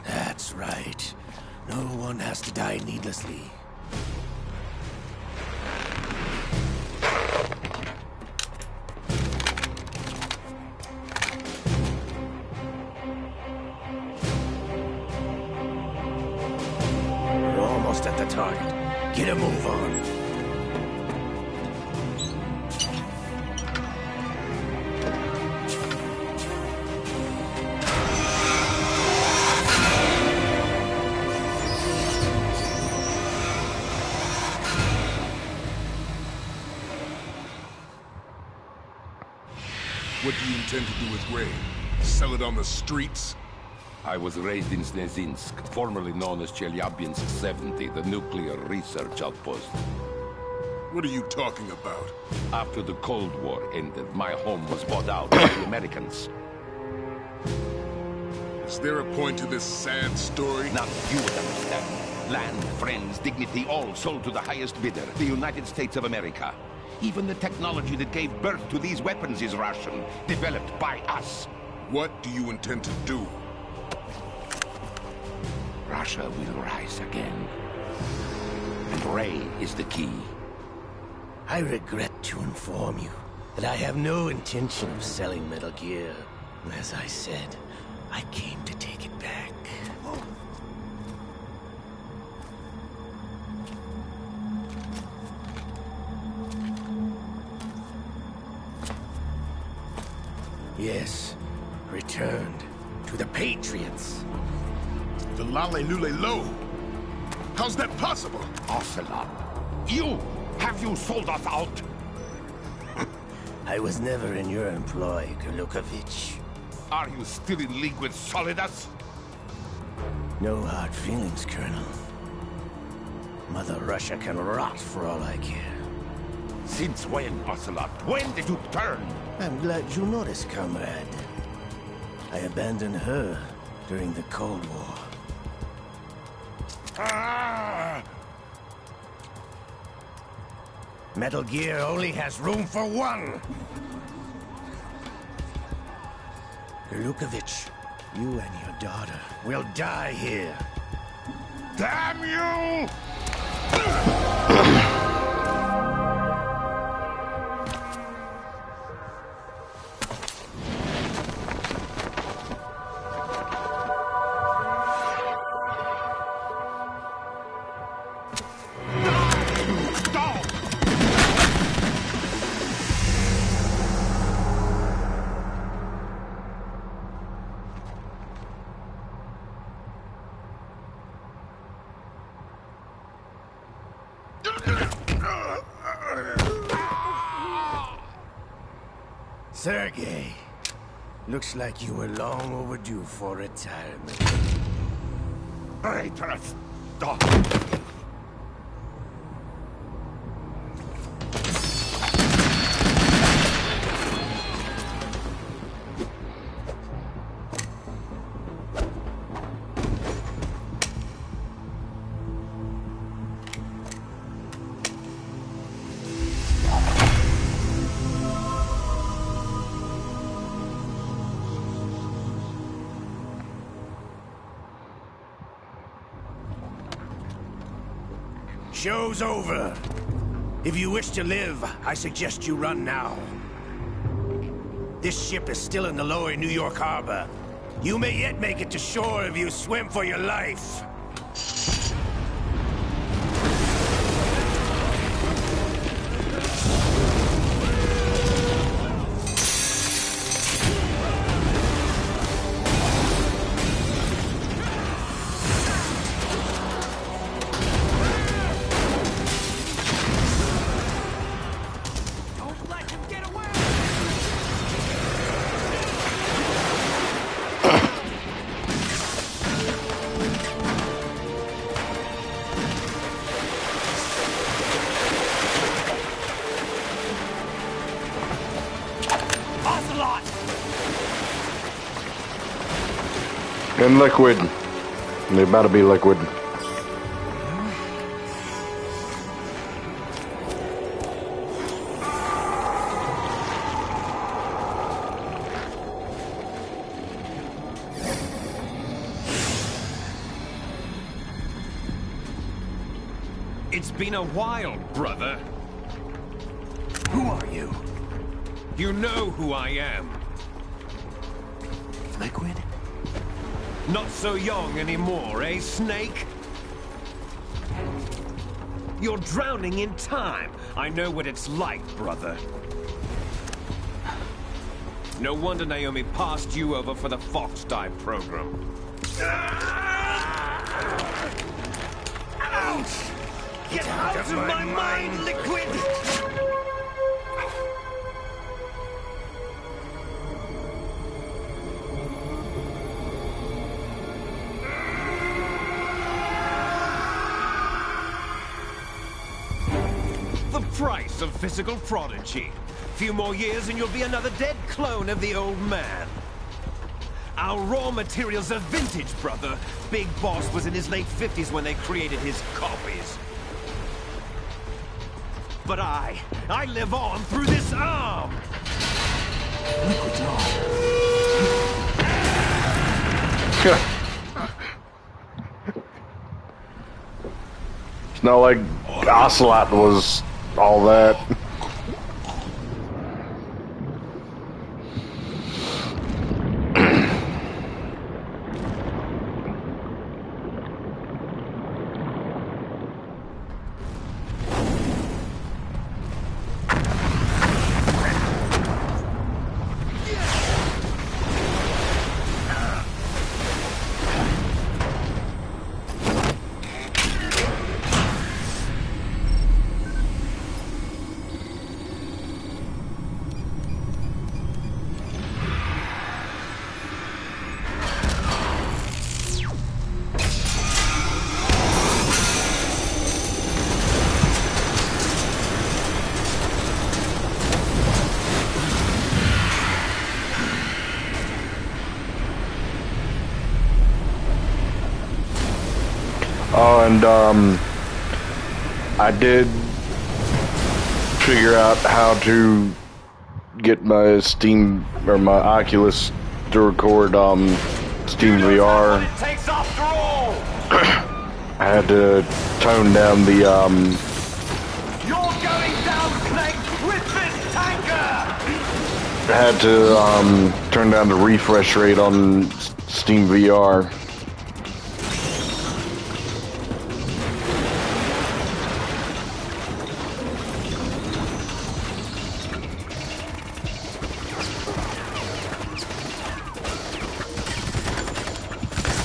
That's right. No one has to die needlessly. We're almost at the target. Get a move on. What do you intend to do with Ray? Sell it on the streets? I was raised in Snezinsk, formerly known as Chelyabinsk 70, the nuclear research outpost. What are you talking about? After the Cold War ended, my home was bought out by the Americans. Is there a point to this sad story? Now you would understand. Land, friends, dignity, all sold to the highest bidder, the United States of America. Even the technology that gave birth to these weapons is Russian, developed by us. What do you intend to do? Russia will rise again. And Ray is the key. I regret to inform you that I have no intention of selling Metal Gear. As I said, I came to take it back. Yes, returned to the Patriots. The Lale Lule Lo? How's that possible? Ocelot, have you sold us out? I was never in your employ, Gerlukovich. Are you still in league with Solidus? No hard feelings, Colonel. Mother Russia can rot for all I care. Since when, Ocelot? When did you turn? I'm glad you noticed, comrade. I abandoned her during the Cold War. Metal Gear only has room for one! Lukovich, you and your daughter will die here. Damn you! Sergei, looks like you were long overdue for retirement. Traitors! Stop! Show's over. If you wish to live, I suggest you run now. This ship is still in the lower New York harbor. You may yet make it to shore if you swim for your life. And liquid. They about to be liquid. It's been a while, brother. Who are you? You know who I am. Liquid? Not so young anymore, eh, Snake? You're drowning in time. I know what it's like, brother. No wonder Naomi passed you over for the Fox Dive program. Ouch! Get out of my mind, Liquid! The price of physical prodigy. Few more years and you'll be another dead clone of the old man. Our raw materials are vintage, brother. Big Boss was in his late 50s when they created his copies. But I live on through this arm! Liquid's on. It's not like Ocelot was all that. Oh, and I did figure out how to get my Steam or my Oculus to record Steam VR. It takes after all. I had to tone down the You're going down, Snake, with this tanker. I had to turn down the refresh rate on Steam VR.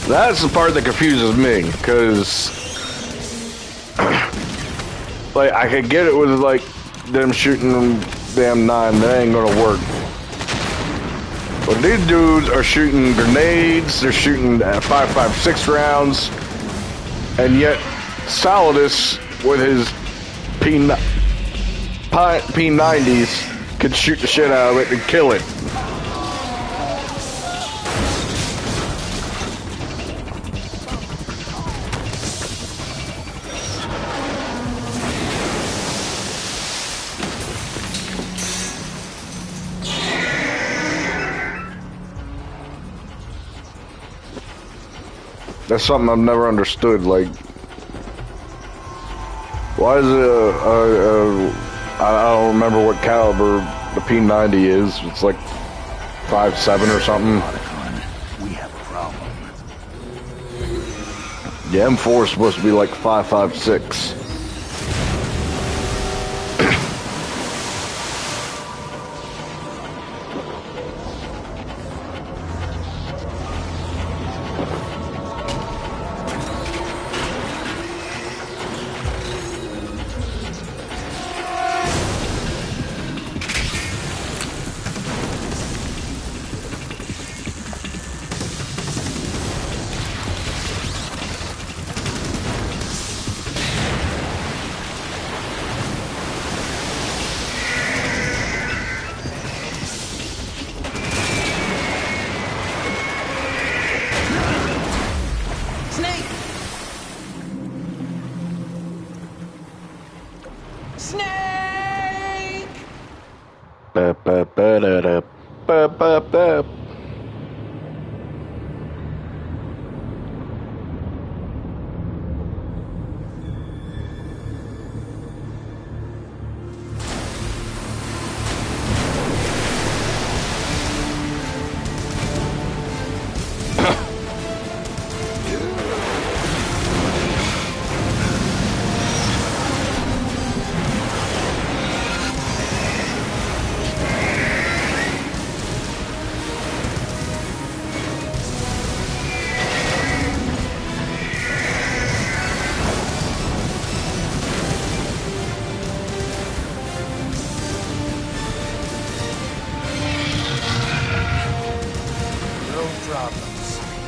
That's the part that confuses me, because like I could get it with like them shooting them damn 9, that ain't gonna work. But these dudes are shooting grenades, they're shooting 5.56 rounds, and yet Solidus with his P90s could shoot the shit out of it and kill it. That's something I've never understood. Like, why is it I don't remember what caliber the P90 is. It's like 5.7 or something. We have a problem. The M4 is supposed to be like 5.56.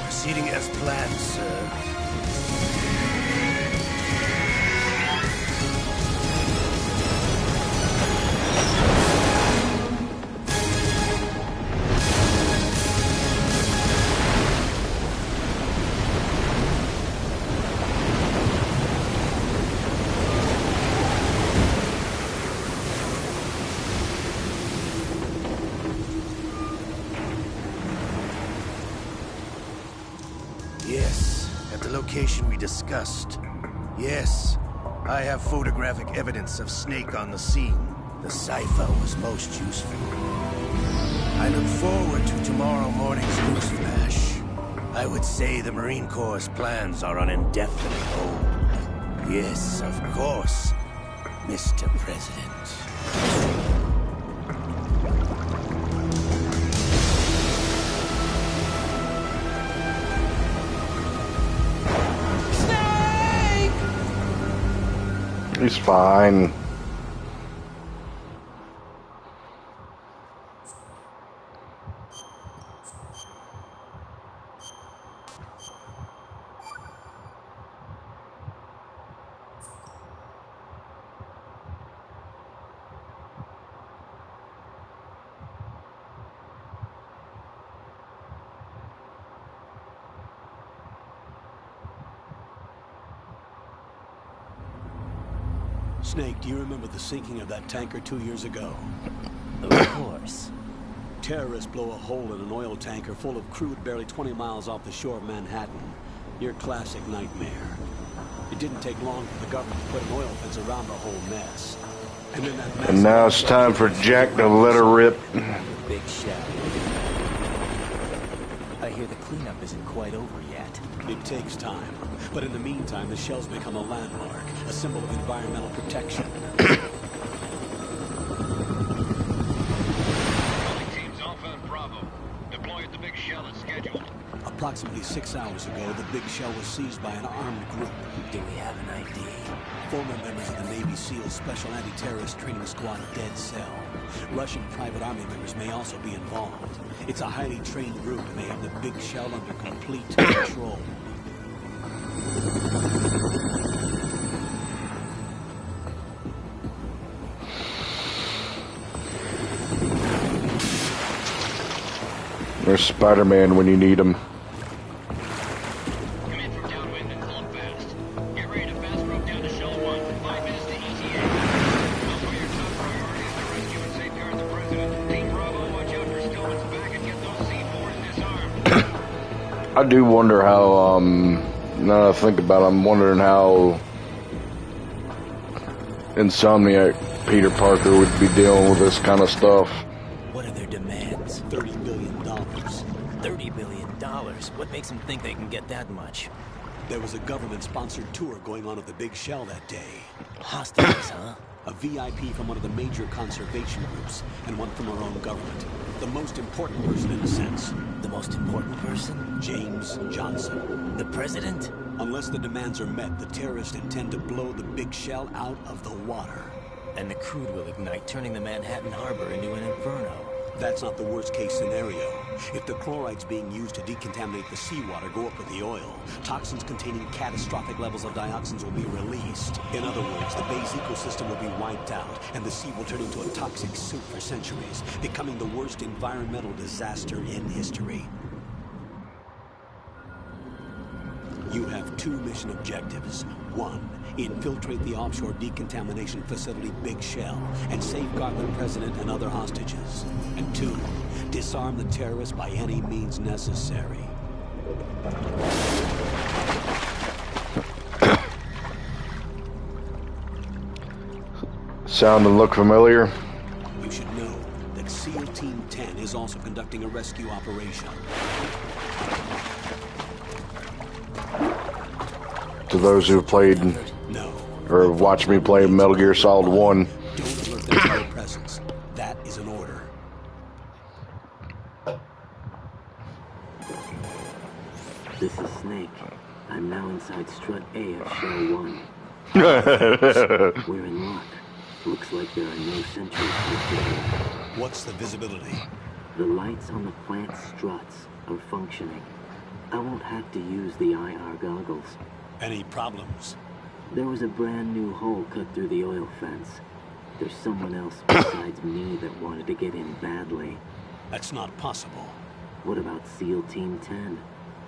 Proceeding as planned, sir. Yes, at the location we discussed. Yes, I have photographic evidence of Snake on the scene. The cipher was most useful. I look forward to tomorrow morning's news flash. I would say the Marine Corps' plans are on indefinite hold. Yes, of course, Mr. President. He's fine. Snake, do you remember the sinking of that tanker 2 years ago? Of course. Terrorists blow a hole in an oil tanker full of crude barely 20 miles off the shore of Manhattan. Your classic nightmare. It didn't take long for the government to put an oil fence around the whole mess. And then that mess... And now it's time for Jack to let her rip. Big shell. I hear the cleanup isn't quite over yet. It takes time. But in the meantime, the shell's become a landmark, a symbol of environmental protection. Teams Alpha and Bravo. Deploy at the Big Shell as scheduled. Approximately 6 hours ago, the Big Shell was seized by an armed group. Do we have an ID? Former members of the Navy SEALs Special Anti-Terrorist Training Squad Dead Cell. Russian private army members may also be involved. It's a highly trained group, and they have the Big Shell under complete control. There's Spider-Man when you need him. Come in from downwind and clump fast. Get ready to fast rope down to Shell 1. 5 minutes to ETA. Also, your top priority is to rescue and safeguard the President. Team Bravo, watch out for Stillman's back and get those C4s disarmed. I do wonder how, now that I think about it, I'm wondering how Insomniac Peter Parker would be dealing with this kind of stuff. What are their demands? $30 billion. $30 billion? What makes them think they can get that much? There was a government-sponsored tour going on at the Big Shell that day. Hostages, huh? A VIP from one of the major conservation groups, and one from our own government. The most important person in a sense. The most important person? James Johnson. The president? Unless the demands are met, the terrorists intend to blow the Big Shell out of the water. And the crude will ignite, turning the Manhattan Harbor into an inferno. That's not the worst-case scenario. If the chlorides being used to decontaminate the seawater go up with the oil, toxins containing catastrophic levels of dioxins will be released. In other words, the bay's ecosystem will be wiped out, and the sea will turn into a toxic soup for centuries, becoming the worst environmental disaster in history. You have 2 mission objectives. 1, infiltrate the offshore decontamination facility Big Shell and safeguard the president and other hostages. And 2, disarm the terrorists by any means necessary. Sound and look familiar? You should know that SEAL Team 10 is also conducting a rescue operation. To those who have played or watched me play Metal Gear Solid 1. Don't alert them to your presence. That is an order. This is Snake. I'm now inside Strut A of Shell 1. We're in lock. Looks like there are no sentries listed here. What's the visibility? The lights on the plant struts are functioning. I won't have to use the IR goggles. Any problems? There was a brand new hole cut through the oil fence. There's someone else besides me that wanted to get in badly. That's not possible. What about SEAL Team 10?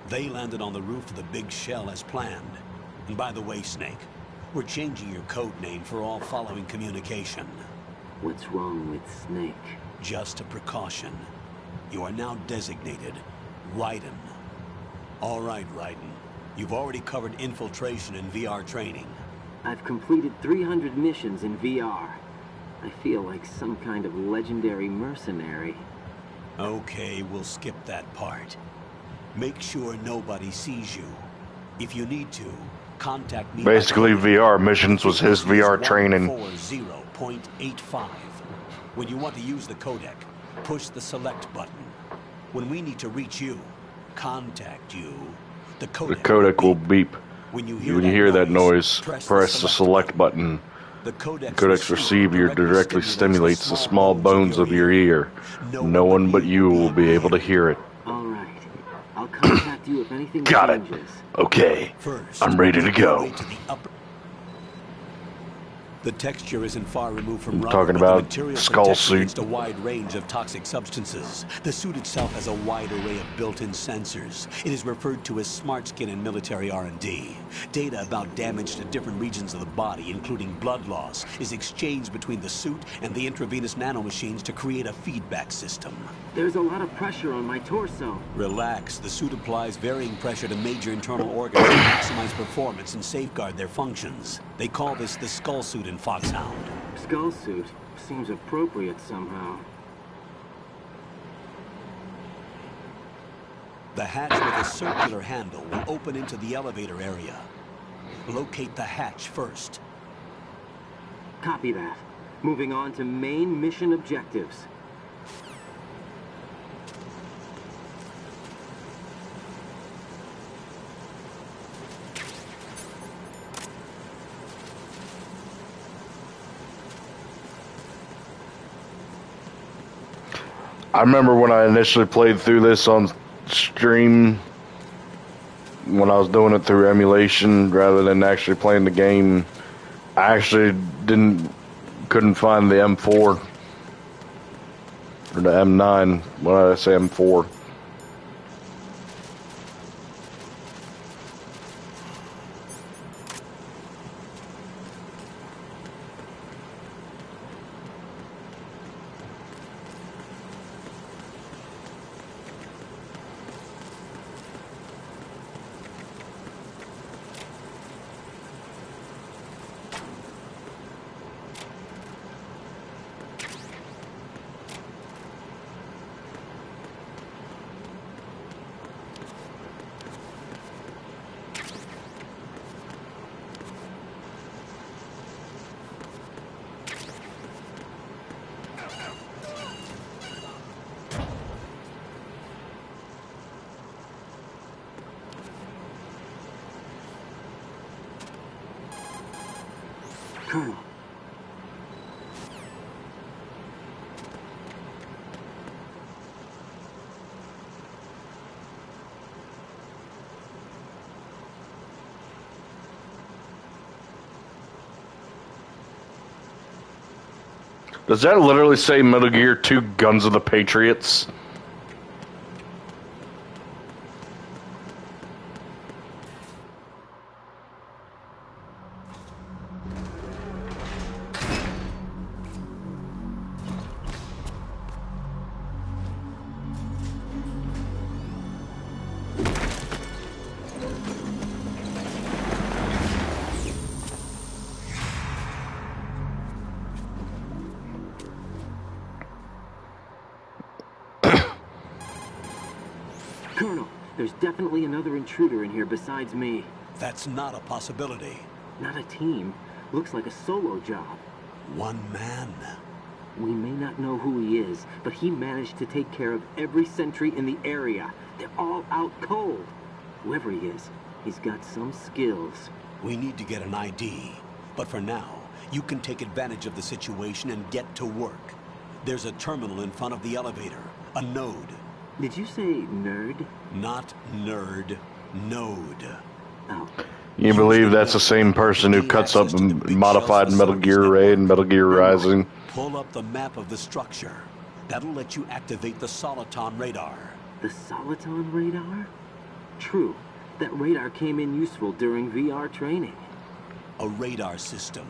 They landed on the roof of the Big Shell as planned. And by the way, Snake, we're changing your code name for all following communication. What's wrong with Snake? Just a precaution. You are now designated Raiden. All right, Raiden. You've already covered infiltration and VR training. I've completed 300 missions in VR. I feel like some kind of legendary mercenary. Okay, we'll skip that part. Make sure nobody sees you. If you need to, contact me. Basically, VR missions was his VR training. 140.85. When you want to use the codec, push the select button. When we need to reach you, contact you, the codec will beep. When you hear that noise, press the select button. The codec's receiver directly stimulates the small bones of your ear. No one but you will be able to hear it. All right. I'll contact you if anything Got it. changes. Okay. I'm ready to go. The texture isn't far removed from I'm rubber, talking but the about material skull protects suit. against a wide range of toxic substances. The suit itself has a wide array of built-in sensors. It is referred to as smart skin in military R&D. Data about damage to different regions of the body, including blood loss, is exchanged between the suit and the intravenous nanomachines to create a feedback system. There's a lot of pressure on my torso. Relax. The suit applies varying pressure to major internal organs to maximize performance and safeguard their functions. They call this the skull suit in Foxhound. Skull suit seems appropriate somehow. The hatch with a circular handle will open into the elevator area. Locate the hatch first. Copy that. Moving on to main mission objectives. I remember when I initially played through this on stream, when I was doing it through emulation rather than actually playing the game, I actually couldn't find the M4 or the M9. When I say M4. Colonel. Does that literally say Metal Gear 2 Guns of the Patriots? Colonel, there's definitely another intruder in here besides me. That's not a possibility. Not a team. Looks like a solo job. One man. We may not know who he is, but he managed to take care of every sentry in the area. They're all out cold. Whoever he is, he's got some skills. We need to get an ID. But for now, you can take advantage of the situation and get to work. There's a terminal in front of the elevator. A node. Did you say nerd? Not nerd. Node. Oh. You believe that's the same person who cuts up modified Metal Gear Ray and Metal Gear Rising? Pull up the map of the structure. That'll let you activate the Soliton radar. The Soliton radar? True. That radar came in useful during VR training. A radar system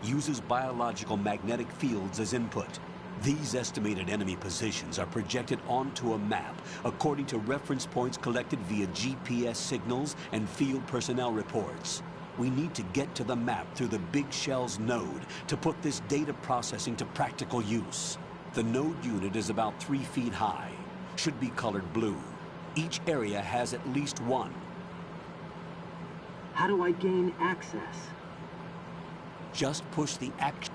uses biological magnetic fields as input. These estimated enemy positions are projected onto a map according to reference points collected via GPS signals and field personnel reports. We need to get to the map through the Big Shell's node to put this data processing to practical use. The node unit is about 3 feet high, should be colored blue. Each area has at least one. How do I gain access? Just push the action.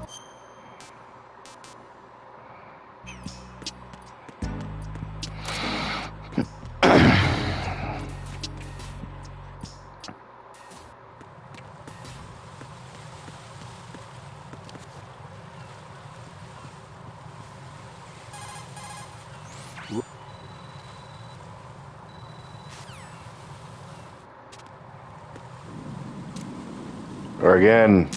Or again.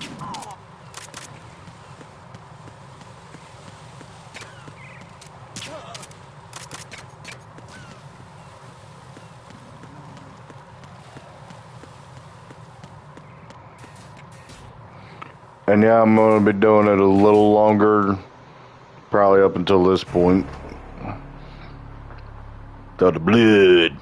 And yeah, I'm going to be doing it a little longer, probably up until this point. To the blood.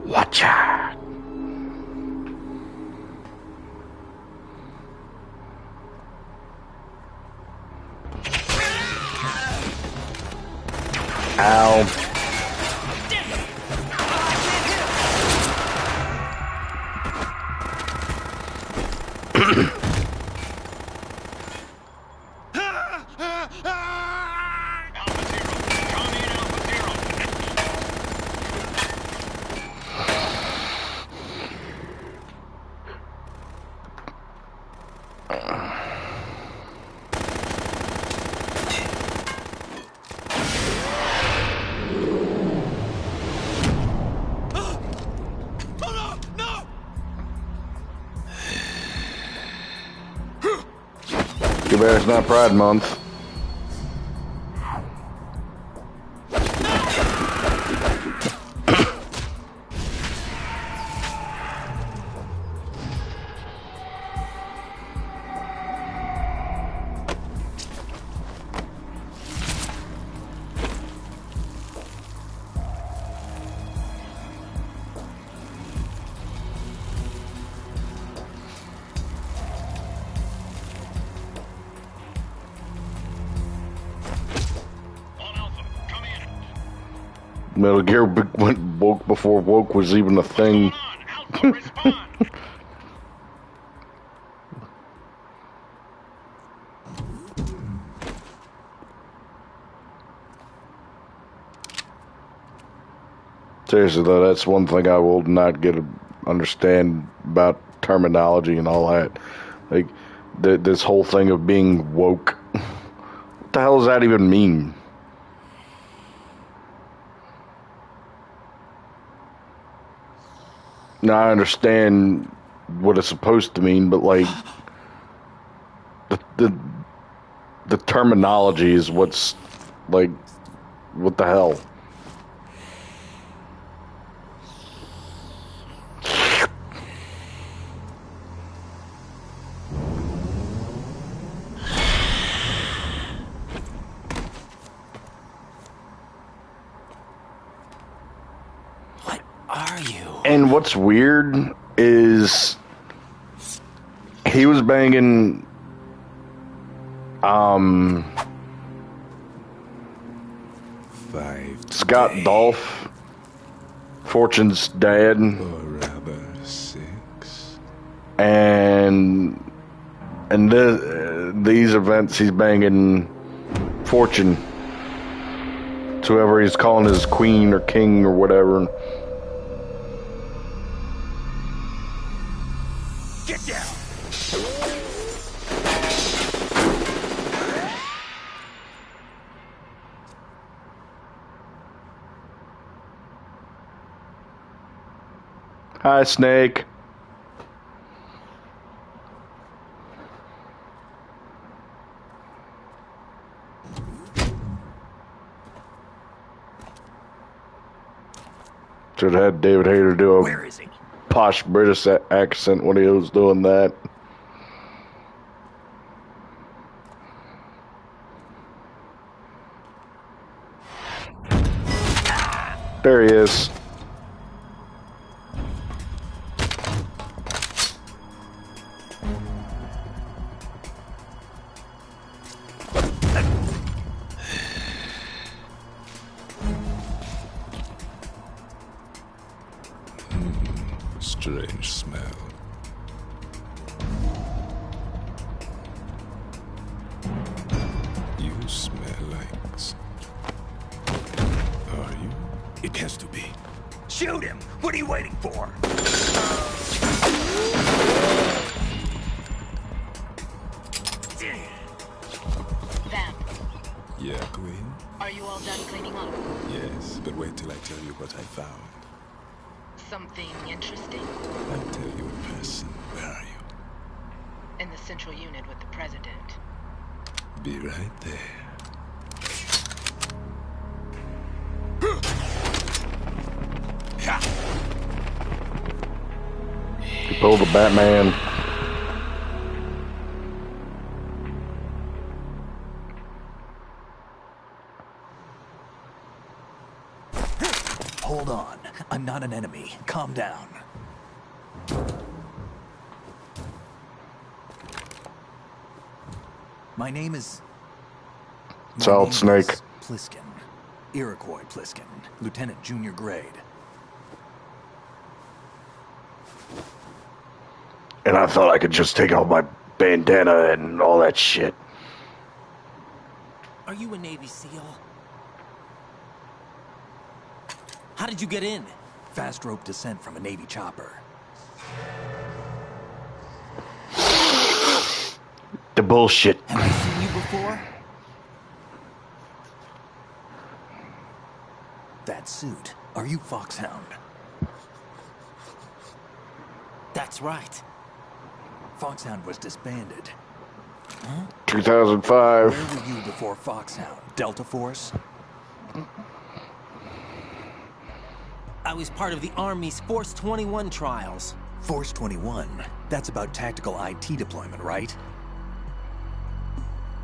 Watch out. Ow. Too bad it's not Pride Month. Metal Gear went woke before woke was even a thing. Seriously though, that's one thing I will not understand about terminology and all that. Like this whole thing of being woke. What the hell does that even mean? Now I understand what it's supposed to mean, but like the terminology is what's like, what the hell? And what's weird is he was banging Scott Dolph, Fortune's dad, and these events he's banging Fortune, to whoever he's calling his queen or king or whatever. Get down! Hi, Snake. Should have had David Hayter do a posh British accent when he was doing that. There he is. Strange smell. You smell like... Are you? It has to be. Shoot him! What are you waiting for? Vamp, Yeah, Queen? are you all done cleaning up? Yes, but wait till I tell you what I found. Something interesting? I'll tell you in person. Where are you? In the central unit with the president. Be right there. He pulled the Batman. Hold on. I'm not an enemy. Calm down. My name is... Solid Snake. Pliskin. Iroquois Pliskin. Lieutenant Junior Grade. And I thought I could just take off my bandana and all that shit. Are you a Navy SEAL? How did you get in? Fast rope descent from a Navy chopper. The bullshit. Have I seen you before? That suit. Are you Foxhound? That's right. Foxhound was disbanded. Huh? 2005. Where were you before Foxhound? Delta Force? I was part of the Army's Force 21 trials. Force 21? That's about tactical IT deployment, right?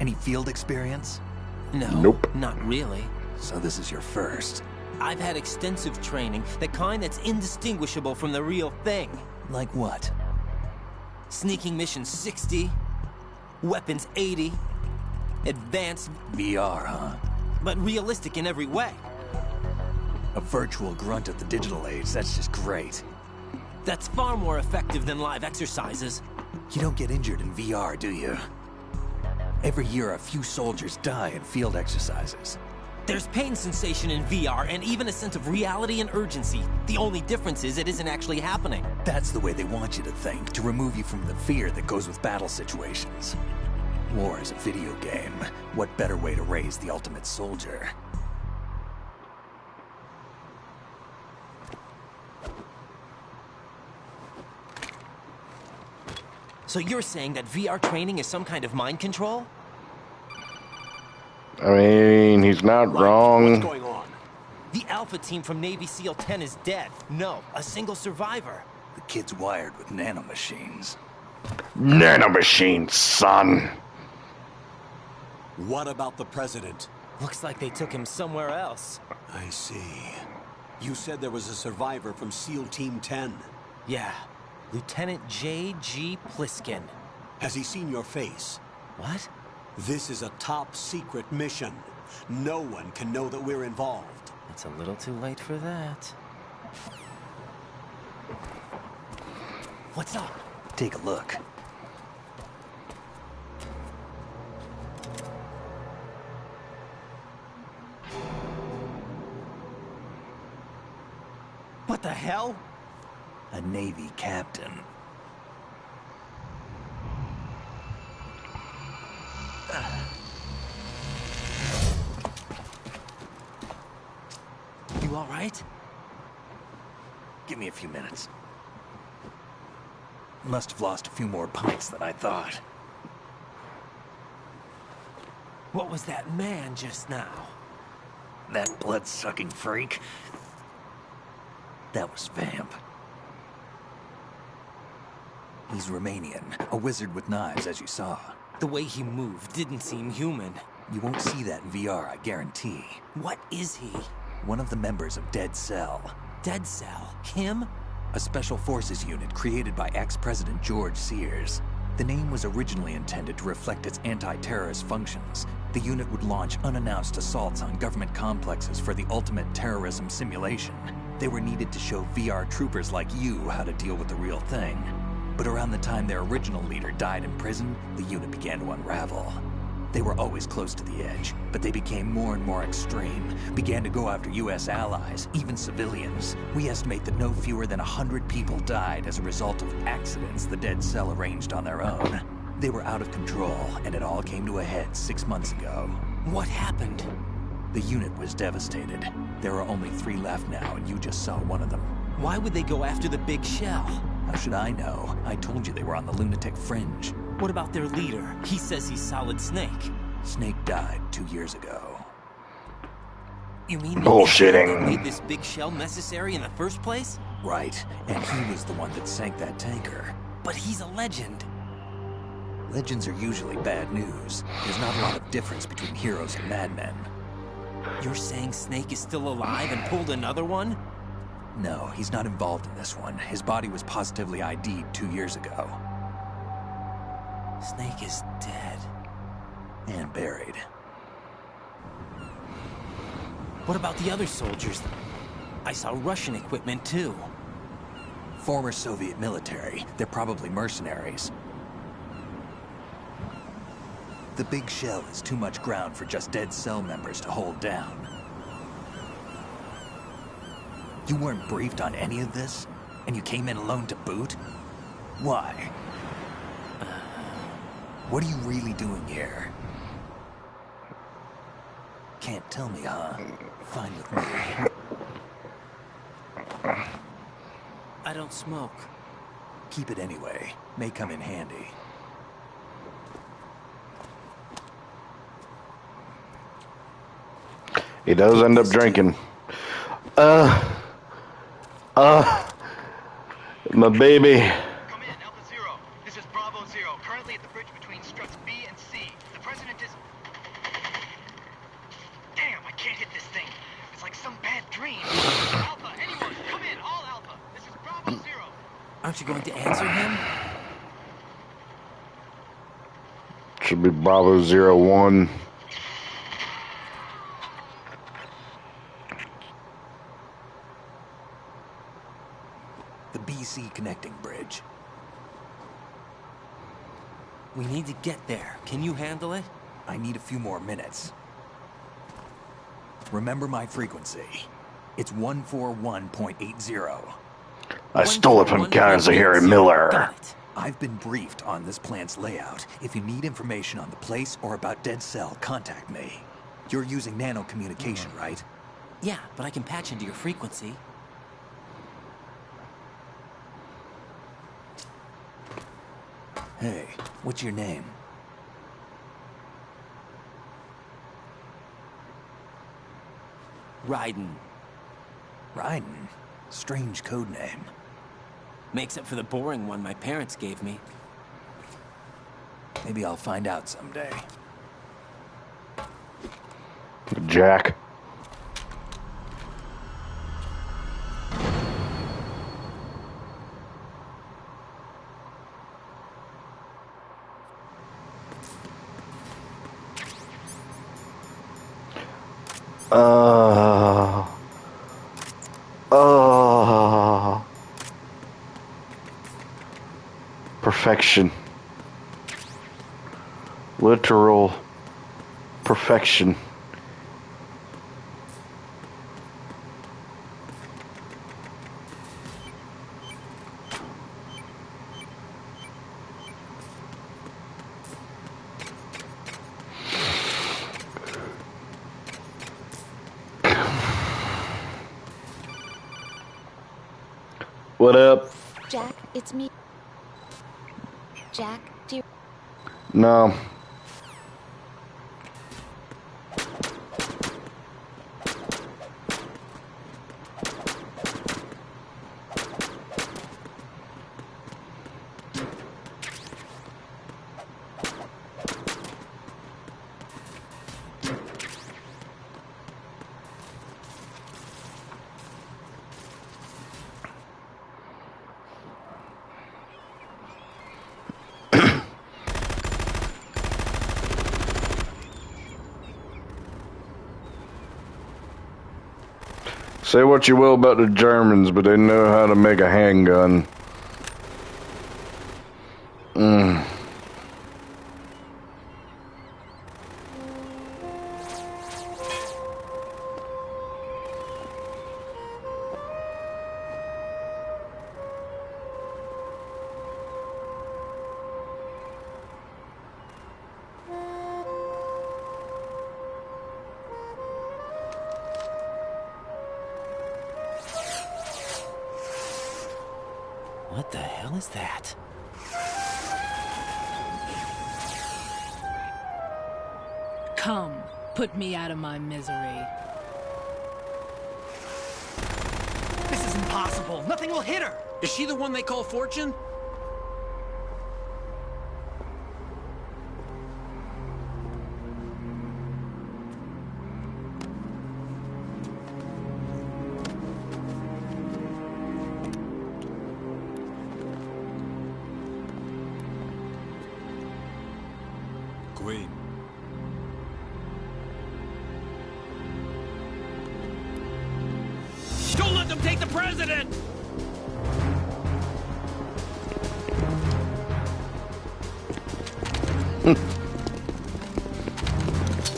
Any field experience? No, Nope. Not really. So this is your first. I've had extensive training, the kind that's indistinguishable from the real thing. Like what? Sneaking mission 60, weapons 80, advanced... VR, huh? But realistic in every way. A virtual grunt of the digital age, that's just great. That's far more effective than live exercises. You don't get injured in VR, do you? Every year, a few soldiers die in field exercises. There's pain sensation in VR, and even a sense of reality and urgency. The only difference is it isn't actually happening. That's the way they want you to think, to remove you from the fear that goes with battle situations. War is a video game. What better way to raise the ultimate soldier? So you're saying that VR training is some kind of mind control? I mean, he's not wrong. What's going on? The Alpha team from Navy SEAL 10 is dead. No, a single survivor. The kid's wired with nanomachines. Nanomachine, son. What about the president? Looks like they took him somewhere else. I see. You said there was a survivor from SEAL Team 10. Yeah. Lieutenant J.G. Pliskin. Has he seen your face? What? This is a top secret mission. No one can know that we're involved. It's a little too late for that. What's up? Take a look. What the hell? A Navy captain. You all right? Give me a few minutes. Must have lost a few more pints than I thought. What was that man just now? That blood-sucking freak? That was Vamp. He's Romanian, a wizard with knives, as you saw. The way he moved didn't seem human. You won't see that in VR, I guarantee. What is he? One of the members of Dead Cell. Dead Cell? Him? A special forces unit created by ex-President George Sears. The name was originally intended to reflect its anti-terrorist functions. The unit would launch unannounced assaults on government complexes for the ultimate terrorism simulation. They were needed to show VR troopers like you how to deal with the real thing. But around the time their original leader died in prison, the unit began to unravel. They were always close to the edge, but they became more and more extreme, began to go after US allies, even civilians. We estimate that no fewer than 100 people died as a result of accidents the Dead Cell arranged on their own. They were out of control, and it all came to a head 6 months ago. What happened? The unit was devastated. There are only 3 left now, and you just saw one of them. Why would they go after the big shell? How should I know? I told you they were on the lunatic fringe. What about their leader? He says he's Solid Snake. Snake died 2 years ago. You mean bullshitting? They made this big shell necessary in the first place? Right, and he was the one that sank that tanker. But he's a legend. Legends are usually bad news. There's not a lot of difference between heroes and madmen. You're saying Snake is still alive and pulled another one? No, he's not involved in this one. His body was positively ID'd 2 years ago. Snake is dead. And buried. What about the other soldiers? I saw Russian equipment too. Former Soviet military. They're probably mercenaries. The big shell is too much ground for just Dead Cell members to hold down. You weren't briefed on any of this? And you came in alone to boot? Why? What are you really doing here? Can't tell me, huh? Fine with me. I don't smoke. Keep it anyway. May come in handy. He does end up drinking. My baby. Come in, Alpha Zero. This is Bravo Zero. Currently at the bridge between struts B and C. The president is... Damn, I can't hit this thing. It's like some bad dream. Alpha, anyone, come in, all Alpha. This is Bravo Zero. Aren't you going to answer him? Should be Bravo 01. The BC connecting bridge. We need to get there. Can you handle it? I need a few more minutes. Remember my frequency. It's 141.80. I stole it from Harry Miller. Got it. I've been briefed on this plant's layout. If you need information on the place or about Dead Cell, contact me. You're using nano communication, right? Yeah, but I can patch into your frequency. Hey, what's your name? Raiden. Raiden? Strange code name. Makes up for the boring one my parents gave me. Maybe I'll find out someday. Jack. Perfection. Literal perfection. What up? Jack, it's me. Jack, do you... No. Say what you will about the Germans, but they know how to make a handgun. What the hell is that? Come, put me out of my misery. This is impossible. Nothing will hit her. Is she the one they call Fortune? Queen. Don't let them take the president!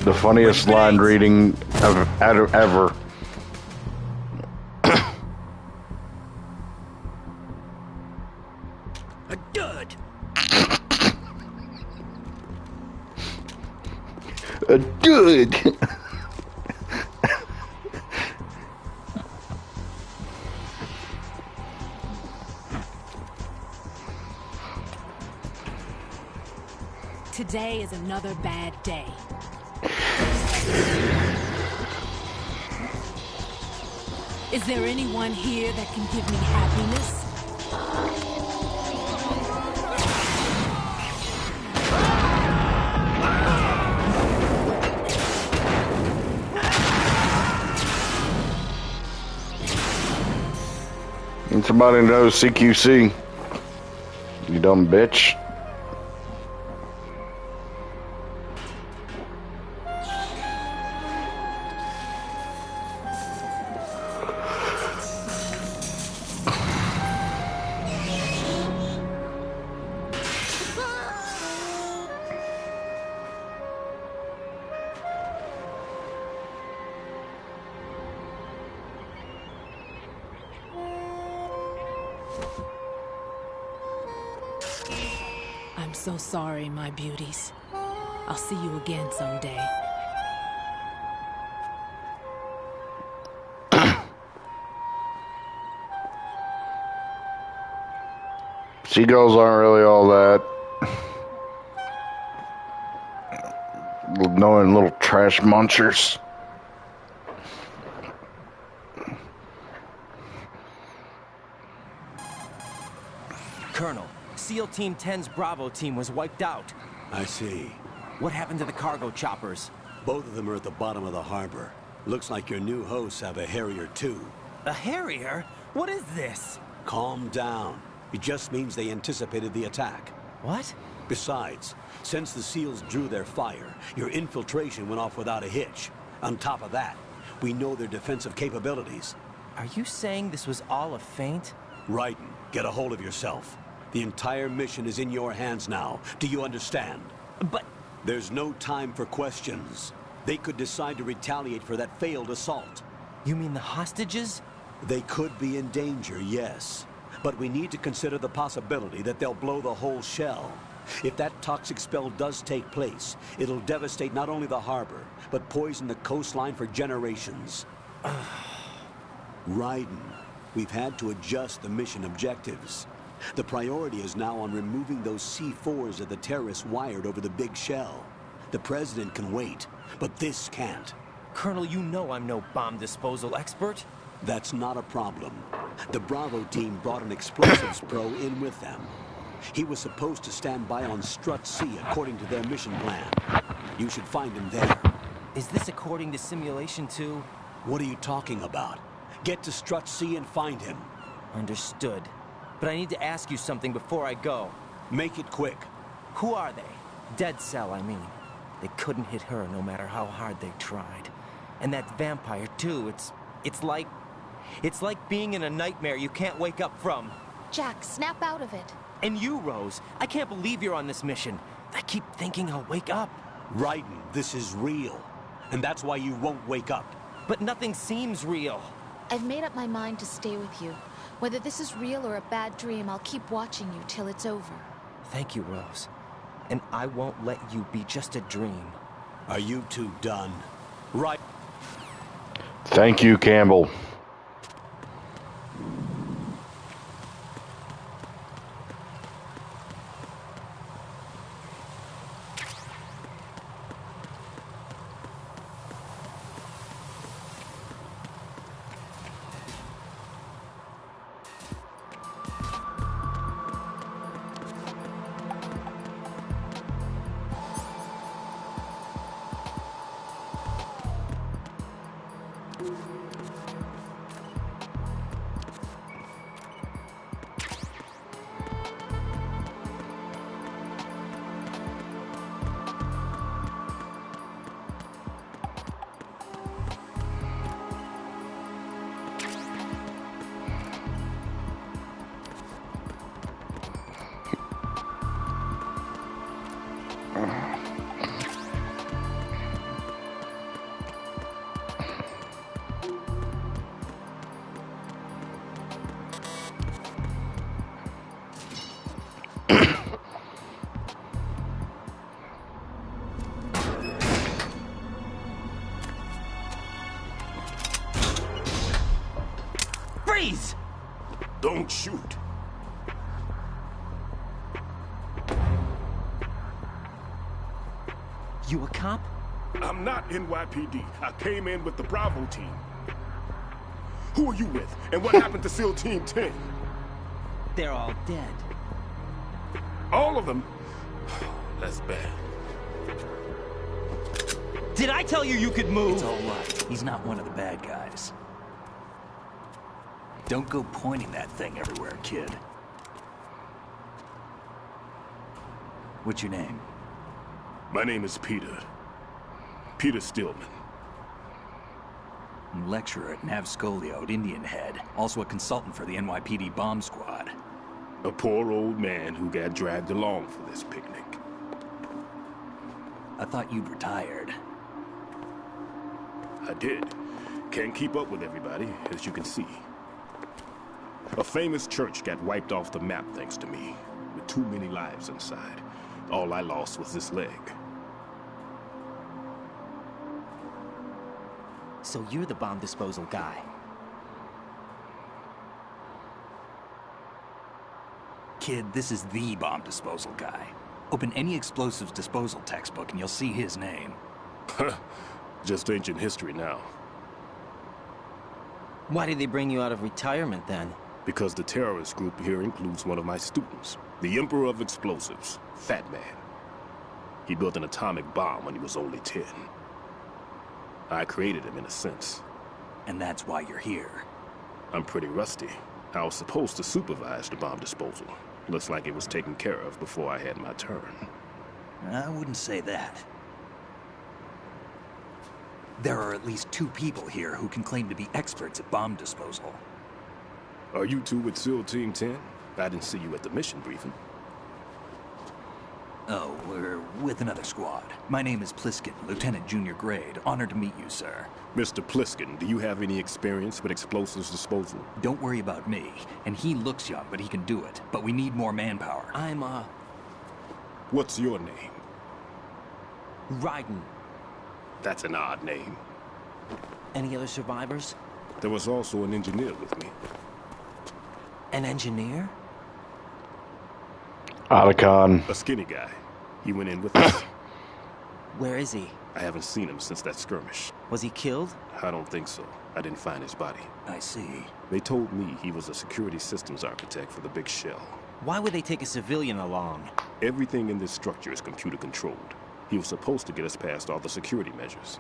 The funniest line reading ever. A dud! A dud! Today is another bad day. Is there anyone here that can give me happiness? And somebody knows CQC. You dumb bitch. I'm so sorry, my beauties. I'll see you again someday. Seagulls aren't really all that. Knowing little trash munchers. Colonel, SEAL Team 10's Bravo team was wiped out. I see. What happened to the cargo choppers? Both of them are at the bottom of the harbor. Looks like your new hosts have a Harrier too. A Harrier? What is this? Calm down. It just means they anticipated the attack. What? Besides, since the SEALs drew their fire, your infiltration went off without a hitch. On top of that, we know their defensive capabilities. Are you saying this was all a feint? Raiden, get a hold of yourself. The entire mission is in your hands now. Do you understand? But... There's no time for questions. They could decide to retaliate for that failed assault. You mean the hostages? They could be in danger, yes. But we need to consider the possibility that they'll blow the whole shell. If that toxic spell does take place, it'll devastate not only the harbor, but poison the coastline for generations. Raiden, we've had to adjust the mission objectives. The priority is now on removing those C4s that the terrorists wired over the big shell. The President can wait, but this can't. Colonel, you know I'm no bomb disposal expert. That's not a problem. The Bravo team brought an explosives pro in with them. He was supposed to stand by on Strut C according to their mission plan. You should find him there. Is this according to Simulation 2? What are you talking about? Get to Strut C and find him. Understood. But I need to ask you something before I go. Make it quick. Who are they? Dead Cell, I mean. They couldn't hit her no matter how hard they tried. And that vampire, too, it's like... It's like being in a nightmare you can't wake up from. Jack, snap out of it. And you, Rose, I can't believe you're on this mission. I keep thinking I'll wake up. Raiden, this is real. And that's why you won't wake up. But nothing seems real. I've made up my mind to stay with you. Whether this is real or a bad dream, I'll keep watching you till it's over. Thank you, Rose. And I won't let you be just a dream. Are you two done? Right. Thank you, Campbell. Freeze! Don't shoot. You a cop? I'm not NYPD. I came in with the Bravo team. Who are you with? And what happened to SEAL Team 10? They're all dead. All of them? That's bad. Did I tell you you could move? It's all right. He's not one of the bad guys. Don't go pointing that thing everywhere, kid. What's your name? My name is Peter. Peter Stillman. I'm lecturer at Nav Scolio at Indian Head. Also a consultant for the NYPD bomb squad. A poor old man who got dragged along for this picnic. I thought you'd retired. I did. Can't keep up with everybody, as you can see. A famous church got wiped off the map thanks to me, with too many lives inside. All I lost was this leg. So you're the bomb disposal guy. Kid, this is the bomb disposal guy. Open any explosives disposal textbook and you'll see his name. Just ancient history now. Why did they bring you out of retirement then? Because the terrorist group here includes one of my students, the Emperor of Explosives, Fat Man. He built an atomic bomb when he was only 10. I created him in a sense. And that's why you're here. I'm pretty rusty. I was supposed to supervise the bomb disposal. Looks like it was taken care of before I had my turn. I wouldn't say that. There are at least 2 people here who can claim to be experts at bomb disposal. Are you two with SEAL Team 10? I didn't see you at the mission briefing. Oh, we're with another squad. My name is Pliskin, Lieutenant Junior Grade. Honored to meet you, sir. Mr. Pliskin, do you have any experience with explosives disposal? Don't worry about me. And he looks young, but he can do it. But we need more manpower. What's your name? Raiden. That's an odd name. Any other survivors? There was also an engineer with me. An engineer? Otacon. A skinny guy. He went in with us. Where is he? I haven't seen him since that skirmish. Was he killed? I don't think so. I didn't find his body. I see. They told me he was a security systems architect for the big shell. Why would they take a civilian along? Everything in this structure is computer controlled. He was supposed to get us past all the security measures.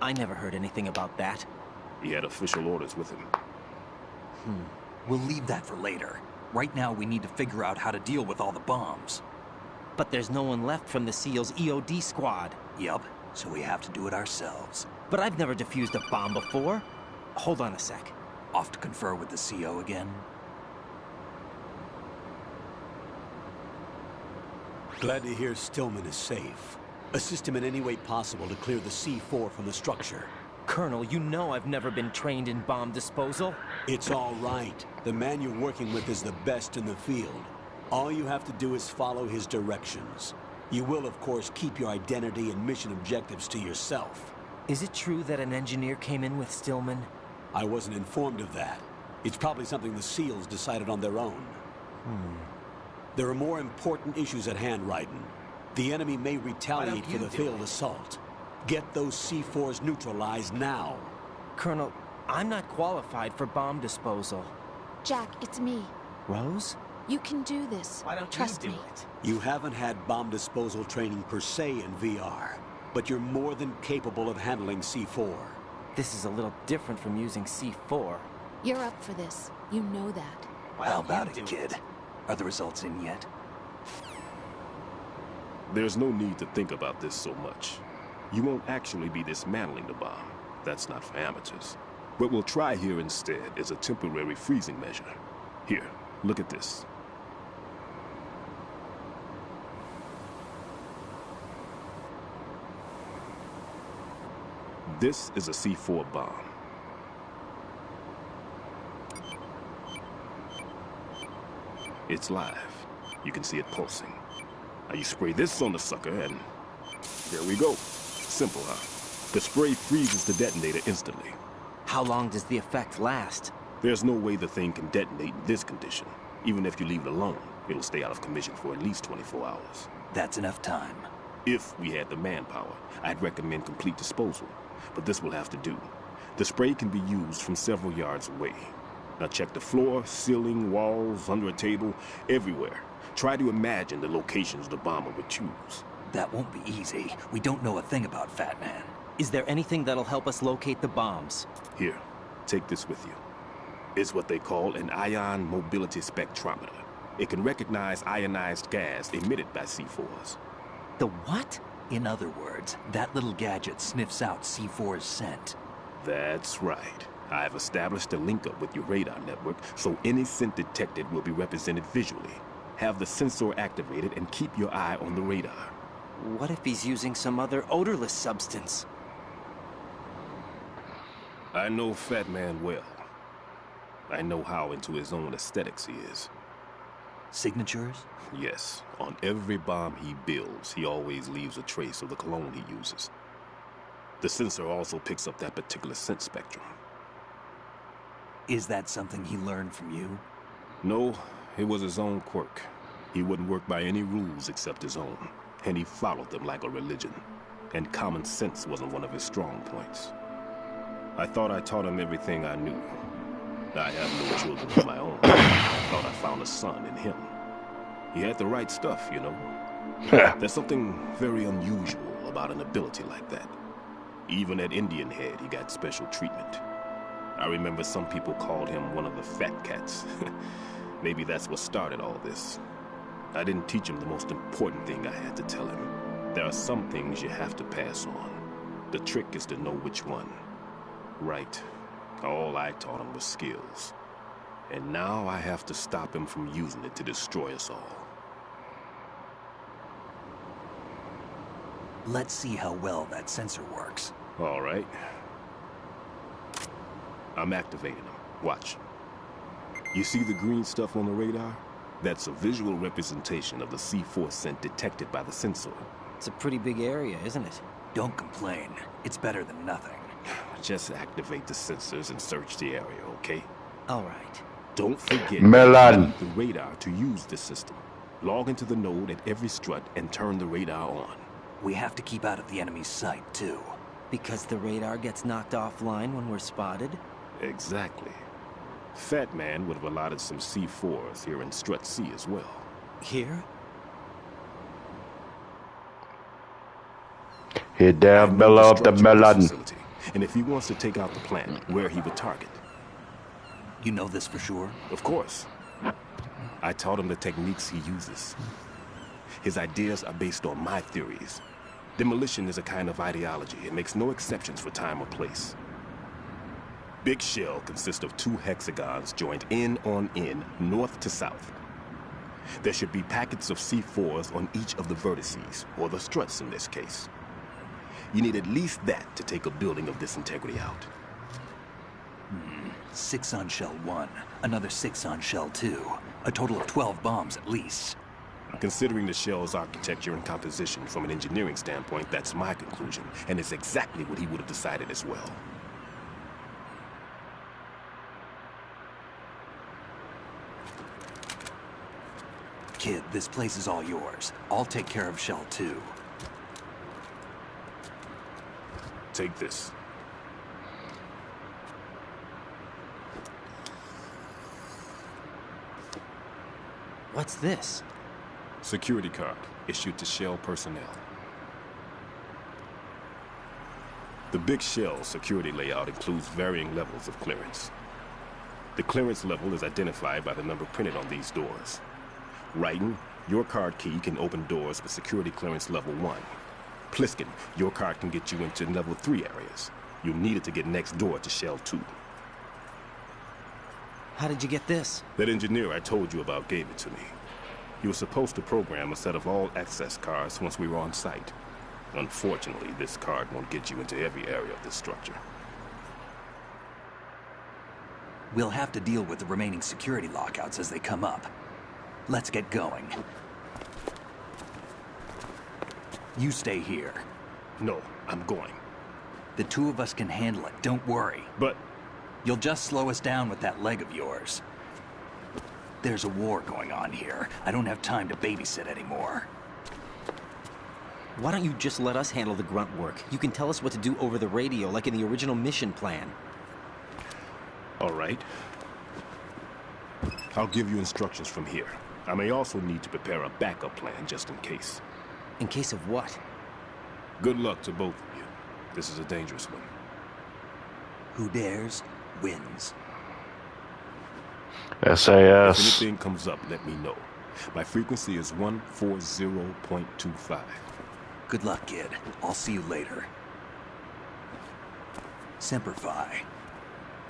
I never heard anything about that. He had official orders with him. We'll leave that for later. Right now, we need to figure out how to deal with all the bombs. But there's no one left from the SEAL's EOD squad. Yup, so we have to do it ourselves. But I've never defused a bomb before. Hold on a sec. Off to confer with the CO again? Glad to hear Stillman is safe. Assist him in any way possible to clear the C4 from the structure. Colonel, you know I've never been trained in bomb disposal. It's all right. The man you're working with is the best in the field. All you have to do is follow his directions. You will, of course, keep your identity and mission objectives to yourself. Is it true that an engineer came in with Stillman? I wasn't informed of that. It's probably something the SEALs decided on their own. There are more important issues at hand, Raiden. The enemy may retaliate for the failed assault. Get those C4s neutralized now. Colonel, I'm not qualified for bomb disposal. Jack, it's me. Rose? You can do this. Why don't Trust you do me. it? You haven't had bomb disposal training per se in VR, but you're more than capable of handling C4. This is a little different from using C4. You're up for this. You know that. How about it, kid? Are the results in yet? There's no need to think about this so much. You won't actually be dismantling the bomb. That's not for amateurs. What we'll try here instead is a temporary freezing measure. Here, look at this. This is a C4 bomb. It's live. You can see it pulsing. Now you spray this on the sucker and there we go. Simple, huh? The spray freezes the detonator instantly. How long does the effect last? There's no way the thing can detonate in this condition. Even if you leave it alone, it'll stay out of commission for at least 24 hours. That's enough time. If we had the manpower, I'd recommend complete disposal. But this will have to do. The spray can be used from several yards away. Now check the floor, ceiling, walls, under a table, everywhere. Try to imagine the locations the bomber would choose. That won't be easy. We don't know a thing about Fat Man. Is there anything that'll help us locate the bombs? Here, take this with you. It's what they call an ion mobility spectrometer. It can recognize ionized gas emitted by C4s. The what? In other words, that little gadget sniffs out C4's scent. That's right. I've established a link-up with your radar network, so any scent detected will be represented visually. Have the sensor activated and keep your eye on the radar. What if he's using some other odorless substance? I know Fat Man well. I know how into his own aesthetics he is. Signatures? Yes. On every bomb he builds, he always leaves a trace of the cologne he uses. The sensor also picks up that particular scent spectrum. Is that something he learned from you? No, it was his own quirk. He wouldn't work by any rules except his own, and he followed them like a religion. And common sense wasn't one of his strong points. I thought I taught him everything I knew. I have no children of my own. I thought I found a son in him. He had the right stuff, you know. There's something very unusual about an ability like that. Even at Indian Head, he got special treatment. I remember some people called him one of the fat cats. Maybe that's what started all this. I didn't teach him the most important thing I had to tell him. There are some things you have to pass on. The trick is to know which one. Right. All I taught him was skills. And now I have to stop him from using it to destroy us all. Let's see how well that sensor works. All right. I'm activating them. Watch. You see the green stuff on the radar? That's a visual representation of the C4 scent detected by the sensor. It's a pretty big area, isn't it? Don't complain. It's better than nothing. Just activate the sensors and search the area, okay? All right. Don't forget Melon. the radar to use this system. Log into the node at every strut and turn the radar on. We have to keep out of the enemy's sight, too. Because the radar gets knocked offline when we're spotted? Exactly. Fat Man would have allotted some C4s here in Strut C as well. Here? He down below the melon. And if he wants to take out the plant, where he would target. You know this for sure? Of course. I taught him the techniques he uses. His ideas are based on my theories. Demolition is a kind of ideology. It makes no exceptions for time or place. Big shell consists of 2 hexagons joined end on end, north to south. There should be packets of C4s on each of the vertices, or the struts in this case. You need at least that to take a building of this integrity out. 6 on shell 1, another 6 on shell 2. A total of 12 bombs at least. Considering the shell's architecture and composition from an engineering standpoint, that's my conclusion, and it's exactly what he would have decided as well. Kid, this place is all yours. I'll take care of shell 2. Take this. What's this? Security card issued to Shell personnel. The Big Shell security layout includes varying levels of clearance. The clearance level is identified by the number printed on these doors. Raiden, your card key can open doors with security clearance level 1. Pliskin, your card can get you into level 3 areas. You'll need it to get next door to Shell 2. How did you get this? That engineer I told you about gave it to me. He was supposed to program a set of all-access cards once we were on site. Unfortunately, this card won't get you into every area of this structure. We'll have to deal with the remaining security lockouts as they come up. Let's get going. You stay here. No, I'm going. The 2 of us can handle it, don't worry. But... You'll just slow us down with that leg of yours. There's a war going on here. I don't have time to babysit anymore. Why don't you just let us handle the grunt work? You can tell us what to do over the radio, like in the original mission plan. All right. I'll give you instructions from here. I may also need to prepare a backup plan just in case. In case of what? Good luck to both of you. This is a dangerous one. Who dares, wins. SAS. If anything comes up, let me know. My frequency is 140.25. Good luck, kid. I'll see you later. Semper Fi.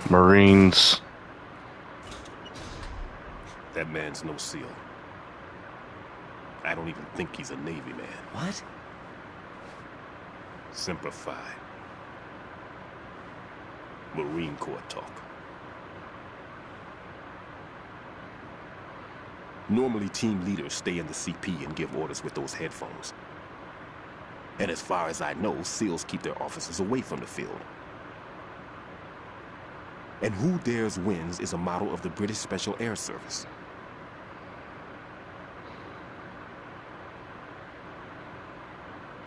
Marines. That man's no SEAL. I don't even think he's a Navy man. What? Semper Fi. Marine Corps talk. Normally, team leaders stay in the CP and give orders with those headphones. And as far as I know, SEALs keep their officers away from the field. And Who Dares Wins is a motto of the British Special Air Service.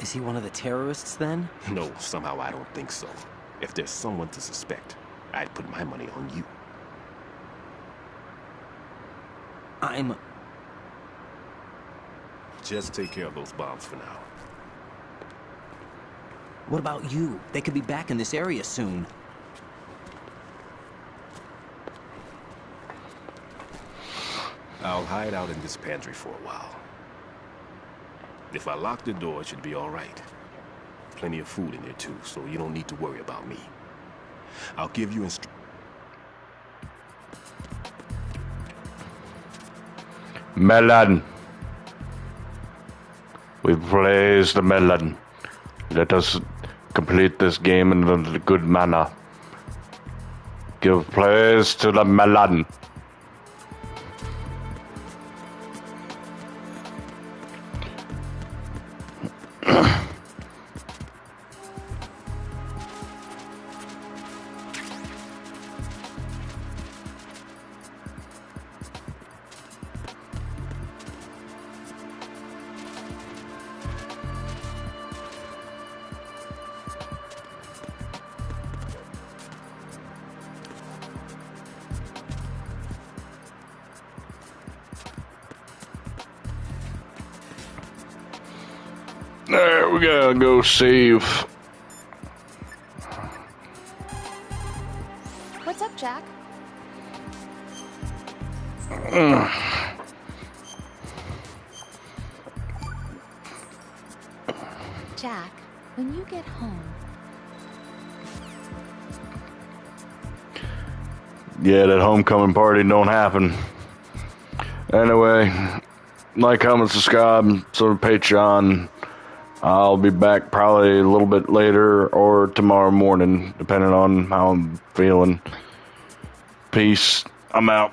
Is he one of the terrorists, then? No, somehow I don't think so. If there's someone to suspect, I'd put my money on you. Just take care of those bombs for now. What about you? They could be back in this area soon. I'll hide out in this pantry for a while. If I lock the door, it should be all right. Plenty of food in there too, so you don't need to worry about me. I'll give you Melon. We've placed the melon. Let us complete this game in a good manner. Give place to the melon. There, we gotta go save. What's up, Jack? Jack, when you get home... yeah, that homecoming party don't happen. Anyway, like, comment, subscribe, so Patreon. I'll be back probably a little bit later or tomorrow morning, depending on how I'm feeling. Peace. I'm out.